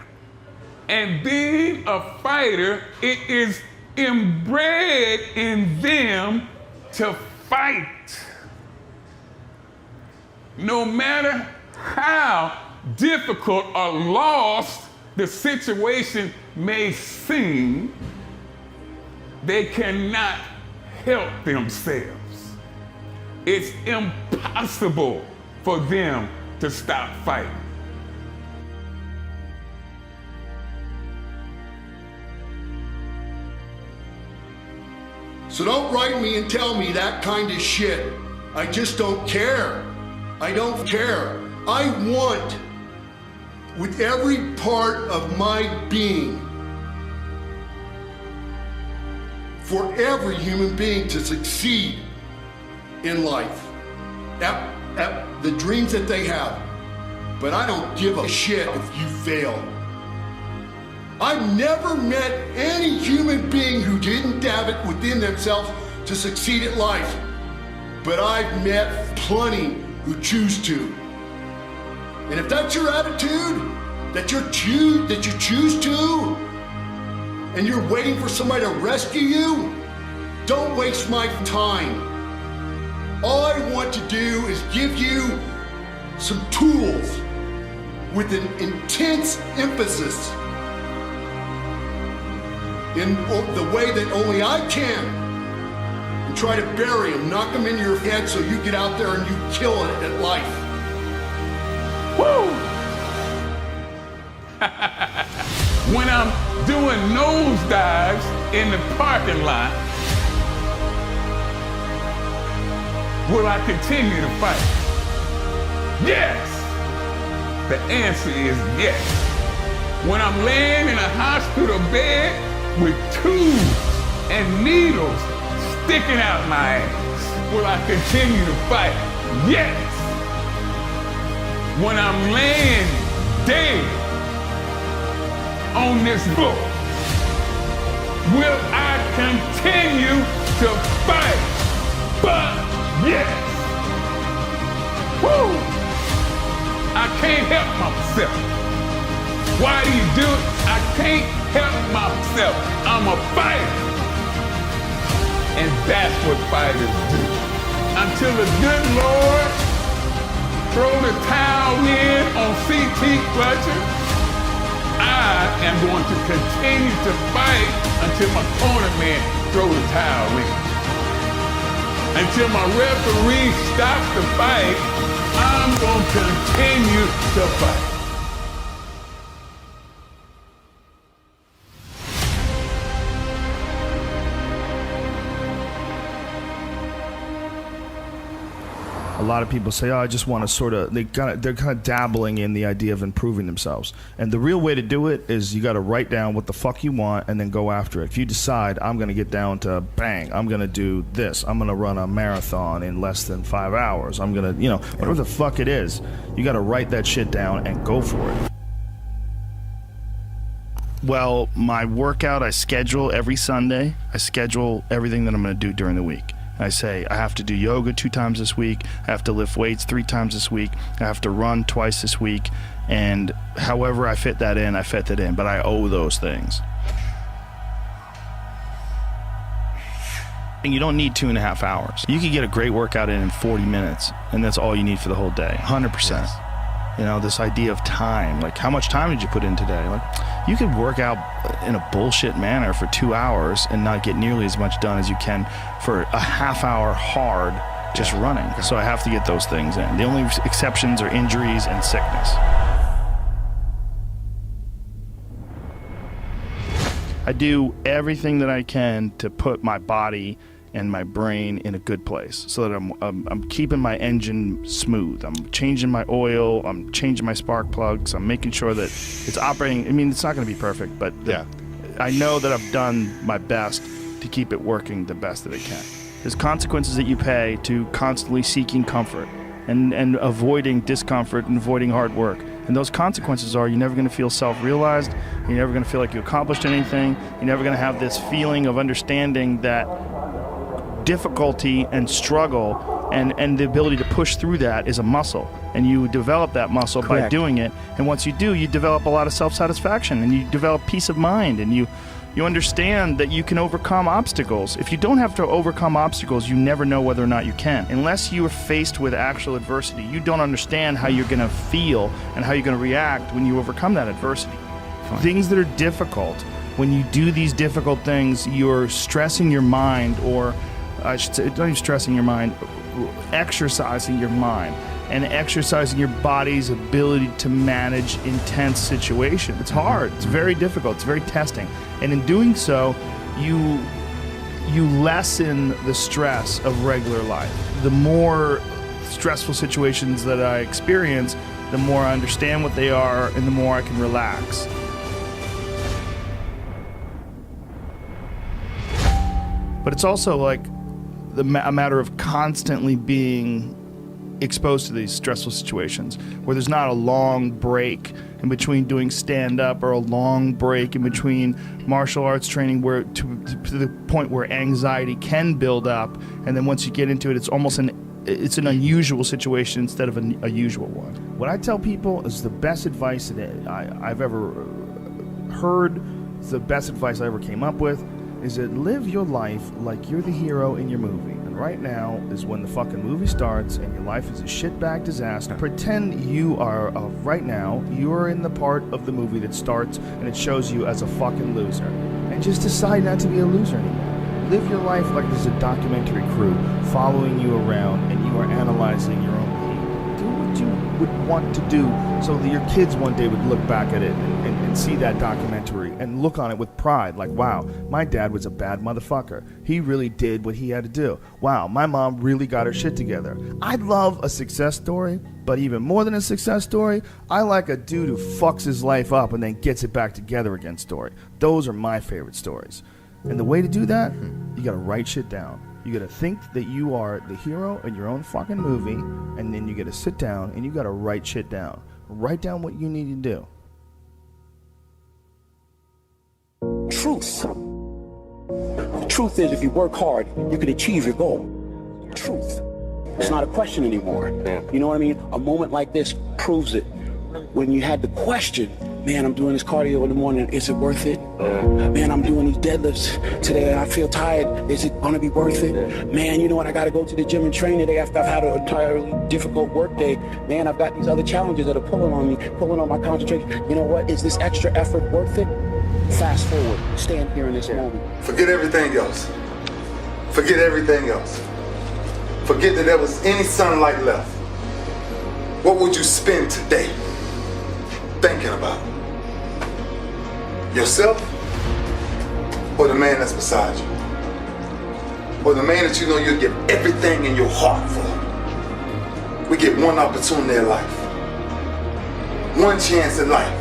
And being a fighter, it is inbred in them to fight. No matter how difficult or lost the situation may seem, they cannot help themselves. It's impossible for them to stop fighting. So don't write me and tell me that kind of shit. I just don't care. I don't care. I want, with every part of my being, for every human being to succeed in life, at the dreams that they have. But I don't give a shit if you fail. I've never met any human being who didn't have it within themselves to succeed at life. But I've met plenty who choose to. And if that's your attitude, that you choose to, and you're waiting for somebody to rescue you, don't waste my time. All I want to do is give you some tools with an intense emphasis in the way that only I can, and try to bury them, knock them into your head so you get out there and you kill it at life. Woo! When I'm doing nosedives in the parking lot, will I continue to fight? Yes! The answer is yes. When I'm laying in a hospital bed with tubes and needles sticking out my ass, will I continue to fight? Yes! When I'm laying dead on this book, will I continue to fight? But yes! Woo! I can't help myself. Why do you do it? I can't help myself. I'm a fighter. And that's what fighters do. Until the good Lord throw the towel in on CT Clutcher, I am going to continue to fight until my corner man throw the towel in. Until my referee stops the fight, I'm going to continue to fight. A lot of people say, "Oh, I just want to they're kind of dabbling in the idea of improving themselves." And the real way to do it is you got to write down what the fuck you want and then go after it. If you decide, I'm going to get down to bang, I'm going to do this, I'm going to run a marathon in less than 5 hours, I'm going to, whatever the fuck it is, you got to write that shit down and go for it. Well, my workout I schedule every Sunday. I schedule everything that I'm going to do during the week. I say I have to do yoga 2 times this week, I have to lift weights 3 times this week, I have to run twice this week, and however I fit that in, I fit that in, but I owe those things. And you don't need 2.5 hours. You can get a great workout in 40 minutes, and that's all you need for the whole day, 100%. Yes. This idea of time, like how much time did you put in today? Like you could work out in a bullshit manner for 2 hours and not get nearly as much done as you can for a half hour hard just running. So I have to get those things in. The only exceptions are injuries and sickness. I do everything that I can to put my body and my brain in a good place so that I'm keeping my engine smooth. I'm changing my oil, I'm changing my spark plugs, I'm making sure that it's operating. I mean, it's not gonna be perfect, but I know that I've done my best to keep it working the best that it can. There's consequences that you pay to constantly seeking comfort and avoiding discomfort and avoiding hard work. And those consequences are you're never gonna feel self-realized, you're never gonna feel like you accomplished anything, you're never gonna have this feeling of understanding that difficulty and struggle and the ability to push through that is a muscle, and you develop that muscle by doing it. And once you do, you develop a lot of self-satisfaction and you develop peace of mind, and you understand that you can overcome obstacles. If you don't have to overcome obstacles, you never know whether or not you can. Unless you are faced with actual adversity, you don't understand how you're gonna feel and how you're gonna react when you overcome that adversity. Fine. Things that are difficult, when you do these difficult things, you're stressing your mind, or I should say, not even stressing your mind, exercising your mind. and exercising your body's ability to manage intense situations. It's hard. It's very difficult. It's very testing. And in doing so, you lessen the stress of regular life. The more stressful situations that I experience, the more I understand what they are and the more I can relax. But it's also like a matter of constantly being exposed to these stressful situations where there's not a long break in between doing stand-up or a long break in between martial arts training where to the point where anxiety can build up, and then once you get into it, it's almost an unusual situation instead of a usual one. What I tell people is the best advice that I've ever heard, the best advice I ever came up with, is that live your life like you're the hero in your movie. And right now is when the fucking movie starts and your life is a shitbag disaster. Pretend you are, right now, you are in the part of the movie that starts and it shows you as a fucking loser. And just decide not to be a loser anymore. Live your life like there's a documentary crew following you around and you are analyzing your own behavior. Do what you would want to do so that your kids one day would look back at it and see that documentary and look on it with pride, like, wow, my dad was a bad motherfucker. He really did what he had to do. Wow, my mom really got her shit together. I love a success story, but even more than a success story, I like a dude who fucks his life up and then gets it back together again story. Those are my favorite stories. And the way to do that, you gotta write shit down. You gotta think that you are the hero in your own fucking movie, and then you gotta sit down and you gotta write shit down. Write down what you need to do. Truth. The truth is, if you work hard, you can achieve your goal. Truth. It's not a question anymore. You know what I mean? A moment like this proves it. When you had the question, man, I'm doing this cardio in the morning, is it worth it? Man, I'm doing these deadlifts today and I feel tired, is it gonna be worth it? Man, you know what, I gotta go to the gym and train today after I've had an entirely difficult work day. Man, I've got these other challenges that are pulling on me, pulling on my concentration. You know what, is this extra effort worth it? Fast forward, stand here in this moment. Forget everything else. Forget everything else. Forget that there was any sunlight left. What would you spend today thinking about? Yourself or the man that's beside you? Or the man that you know you'll give everything in your heart for? We get one opportunity in life, one chance in life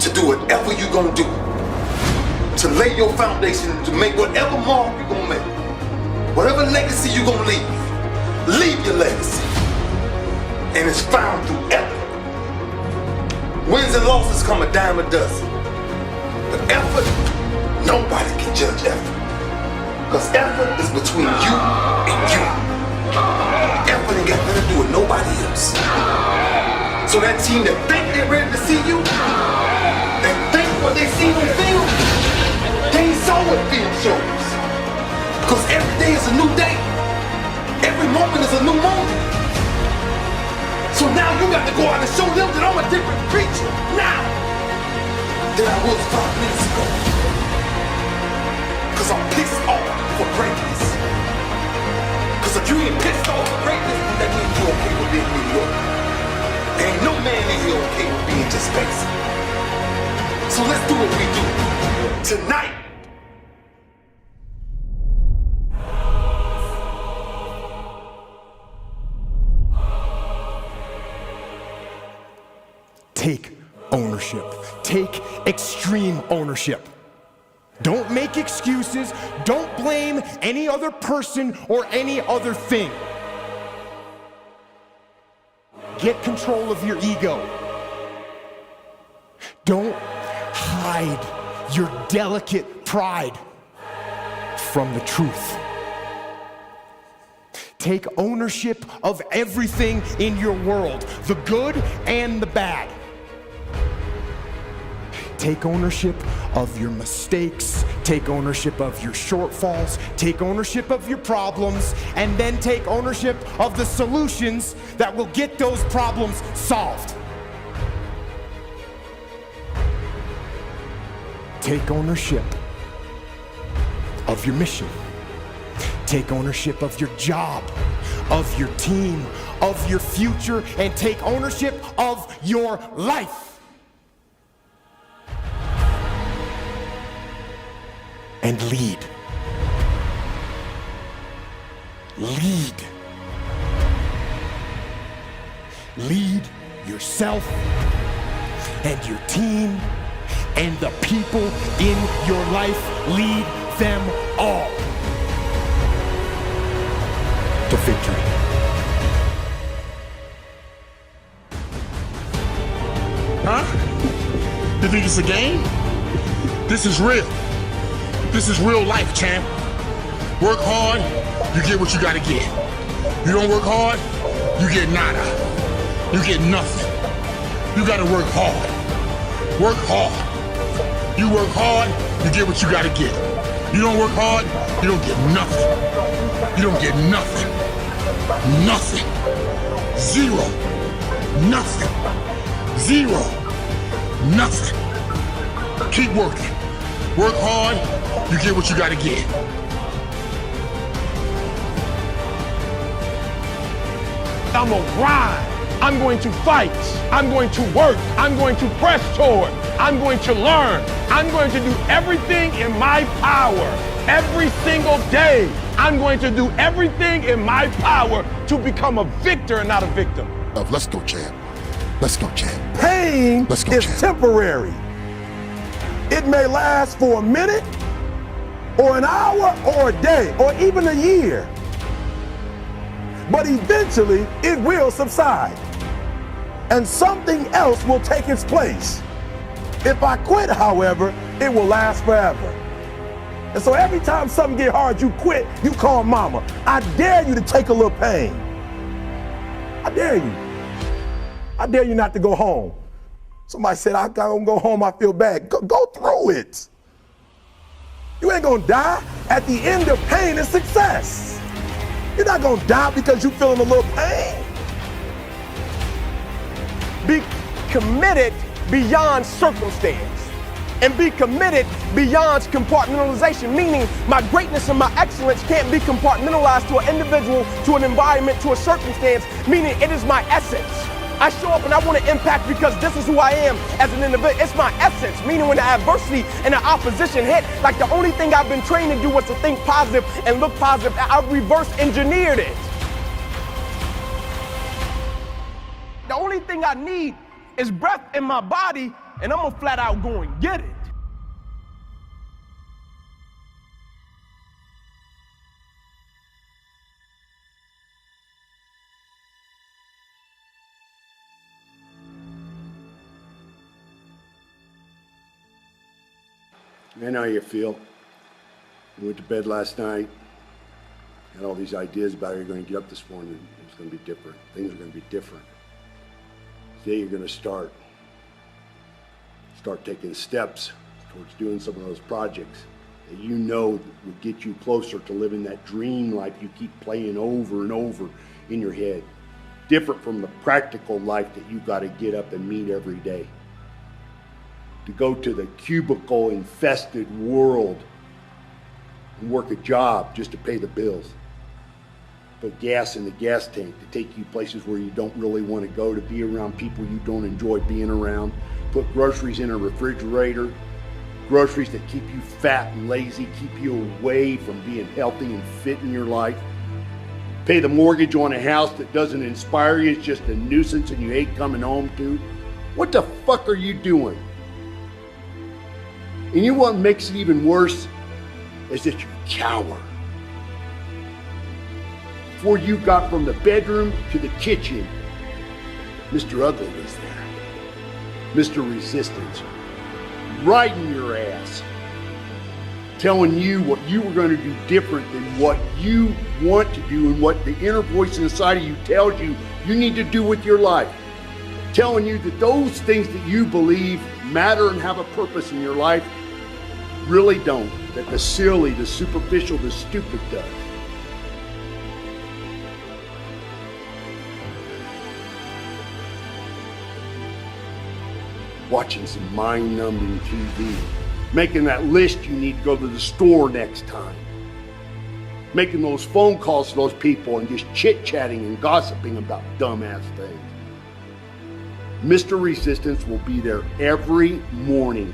to do whatever you're gonna do, to lay your foundation, to make whatever mark you're gonna make, whatever legacy you're gonna leave your legacy. And it's found through effort. Wins and losses come a dime a dozen. But effort, nobody can judge effort. Because effort is between you and you. Effort ain't got nothing to do with nobody else. So that team that think they're ready to see you, they think what they see on film, they ain't saw what film shows. Because every day is a new day. Every moment is a new moment. So now you got to go out and show them that I'm a different creature now than I was 5 minutes ago. Cause I'm pissed off for greatness. Cause if you ain't pissed off for greatness, that means you okay with being mediocre. Ain't no man in here okay with being just basic. So let's do what we do tonight. Take ownership. Take extreme ownership. Don't make excuses. Don't blame any other person or any other thing. Get control of your ego. Don't hide your delicate pride from the truth. Take ownership of everything in your world, the good and the bad. Take ownership of your mistakes, take ownership of your shortfalls, take ownership of your problems, and then take ownership of the solutions that will get those problems solved. Take ownership of your mission. take ownership of your job, of your team, of your future, and take ownership of your life. And lead. Lead. Lead yourself and your team and the people in your life. Lead them all to victory. Huh? You think it's a game? This is real. This is real life, champ. Work hard, you get what you gotta get. You don't work hard, you get nada. You get nothing. You gotta work hard. Work hard. You work hard, you get what you gotta get. You don't work hard, you don't get nothing. You don't get nothing. Nothing. Zero. Nothing. Zero. Nothing. Keep working. Work hard, you get what you gotta get. I'm gonna grind. I'm going to fight. I'm going to work. I'm going to press toward. I'm going to learn. I'm going to do everything in my power every single day. I'm going to do everything in my power to become a victor and not a victim. Let's go, champ. Let's go, champ. Pain is temporary. It may last for a minute, or an hour, or a day, or even a year. But eventually, it will subside. And something else will take its place. If I quit, however, it will last forever. And so every time something get hard, you quit, you call mama. I dare you to take a little pain. I dare you. I dare you not to go home. Somebody said, I gotta go home, I feel bad. Go through it. You ain't gonna die. At the end of pain is success. You're not gonna die because you're feeling a little pain. Be committed beyond circumstance. And be committed beyond compartmentalization, meaning my greatness and my excellence can't be compartmentalized to an individual, to an environment, to a circumstance, meaning it is my essence. I show up and I want to impact because this is who I am as an individual. It's my essence, meaning when the adversity and the opposition hit, like the only thing I've been trained to do was to think positive and look positive. I reverse engineered it. The only thing I need is breath in my body, and I'm gonna flat out go and get it. I know how you feel. You went to bed last night, had all these ideas about how you're going to get up this morning. It's going to be different. Things are going to be different. Today you're going to start taking steps towards doing some of those projects that you know would get you closer to living that dream life you keep playing over and over in your head. Different from the practical life that you got to get up and meet every day. To go to the cubicle-infested world and work a job just to pay the bills. Put gas in the gas tank to take you places where you don't really want to go, to be around people you don't enjoy being around. Put groceries in a refrigerator, groceries that keep you fat and lazy, keep you away from being healthy and fit in your life. Pay the mortgage on a house that doesn't inspire you, it's just a nuisance and you hate coming home to. What the fuck are you doing? And you know what makes it even worse is that you cower. Before you got from the bedroom to the kitchen, Mr. Ugly was there. Mr. Resistance, right in your ass, telling you what you were going to do different than what you want to do and what the inner voice inside of you tells you you need to do with your life. Telling you that those things that you believe matter and have a purpose in your life really don't. That the silly, the superficial, the stupid does. Watching some mind-numbing TV. Making that list you need to go to the store next time. making those phone calls to those people and just chit-chatting and gossiping about dumbass things. Mr. Resistance will be there every morning,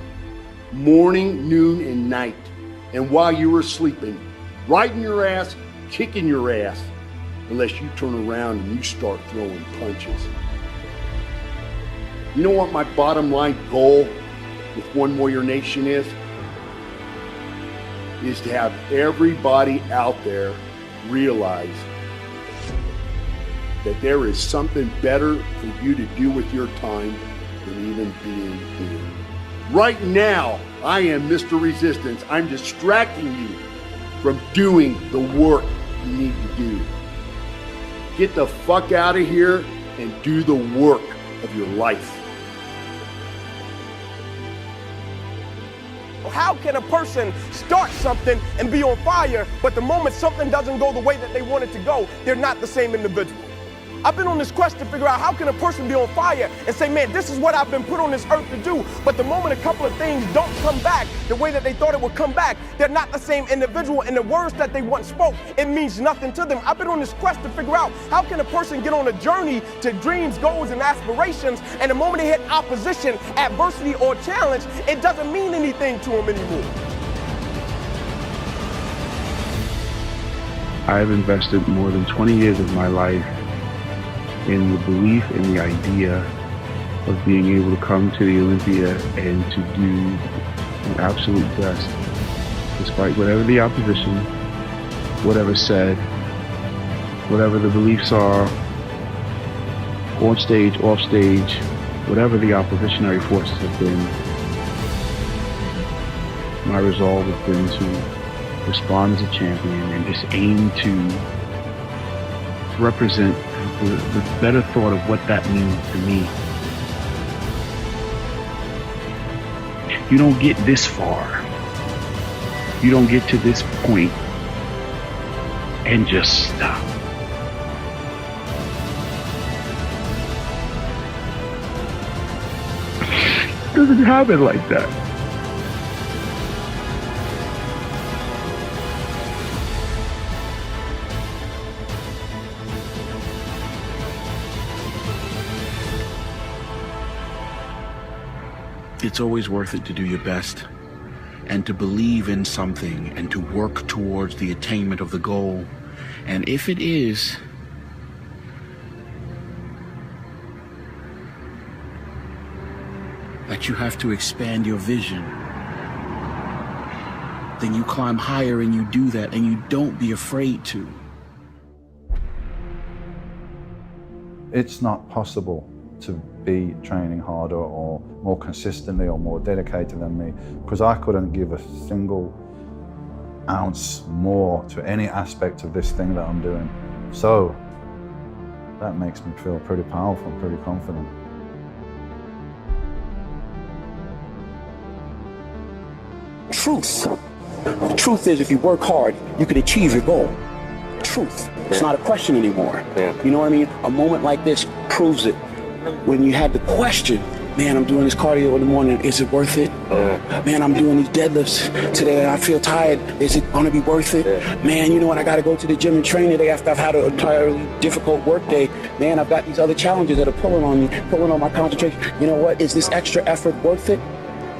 noon, and night. And while you are sleeping, riding your ass, kicking your ass, unless you turn around and you start throwing punches. You know what my bottom line goal with One Warrior Nation is? Is to have everybody out there realize that there is something better for you to do with your time than even being here. Right now, I am Mr. Resistance. I'm distracting you from doing the work you need to do. Get the fuck out of here and do the work of your life. How can a person start something and be on fire, but the moment something doesn't go the way that they want it to go, they're not the same individual? I've been on this quest to figure out how can a person be on fire and say, man, this is what I've been put on this earth to do, but the moment a couple of things don't come back the way that they thought it would come back, they're not the same individual, and the words that they once spoke, it means nothing to them. I've been on this quest to figure out how can a person get on a journey to dreams, goals, and aspirations, and the moment they hit opposition, adversity, or challenge, it doesn't mean anything to them anymore. I've invested more than 20 years of my life in the belief and the idea of being able to come to the Olympia and to do the absolute best, despite whatever the opposition, whatever said, whatever the beliefs are, on stage, off stage, whatever the oppositionary forces have been. My resolve has been to respond as a champion and just aim to represent the better thought of what that means to me. You don't get this far. You don't get to this point and just stop. It doesn't happen like that. It's always worth it to do your best and to believe in something and to work towards the attainment of the goal. And if it is that you have to expand your vision, then you climb higher and you do that, and you don't be afraid to. It's not possible to be training harder or more consistently or more dedicated than me, because I couldn't give a single ounce more to any aspect of this thing that I'm doing. So that makes me feel pretty powerful, pretty confident. Truth. The truth is, if you work hard, you can achieve your goal. Truth. It's not a question anymore. You know what I mean? A moment like this proves it. When you had the question, man, I'm doing this cardio in the morning, is it worth it? Man, I'm doing these deadlifts today and I feel tired, is it gonna be worth it? Man, you know what, I gotta go to the gym and train today after I've had an entirely difficult work day. Man, I've got these other challenges that are pulling on me, pulling on my concentration. You know what, is this extra effort worth it?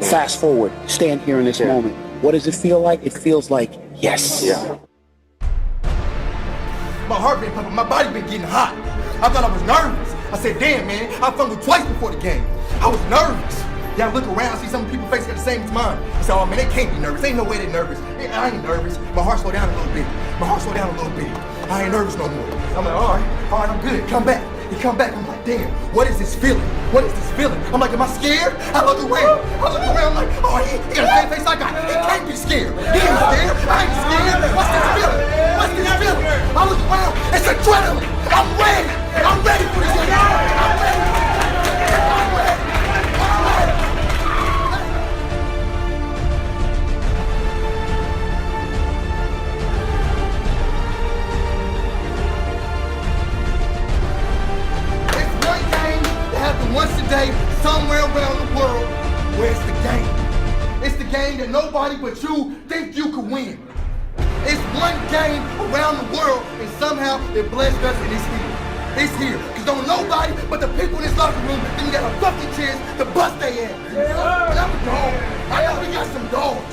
Fast forward, stand here in this moment. What does it feel like? It feels like yes. My heart been pumping, my body been getting hot. I thought I was nervous. I said, damn, man, I fumbled twice before the game. I was nervous. Then I look around, see some people's faces got the same as mine. I said, oh man, they can't be nervous. Ain't no way they're nervous. I ain't nervous. My heart slowed down a little bit. I ain't nervous no more. I'm like, all right, I'm good. Come back. He come back, I'm like, damn, what is this feeling? I'm like, am I scared? I look around, I'm like, oh, he got the same face I got. He can't be scared. He ain't scared. I ain't scared. What's this feeling? I look around, it's adrenaline. I'm ready for this. I'm ready. Once a day, somewhere around the world, where it's the game. It's the game that nobody but you think you could win. It's one game around the world, and somehow it blessed us, and it's here. It's here. Because don't nobody but the people in this locker room think you got a fucking chance to bust their ass. And I'm a dog. I know we got some dogs.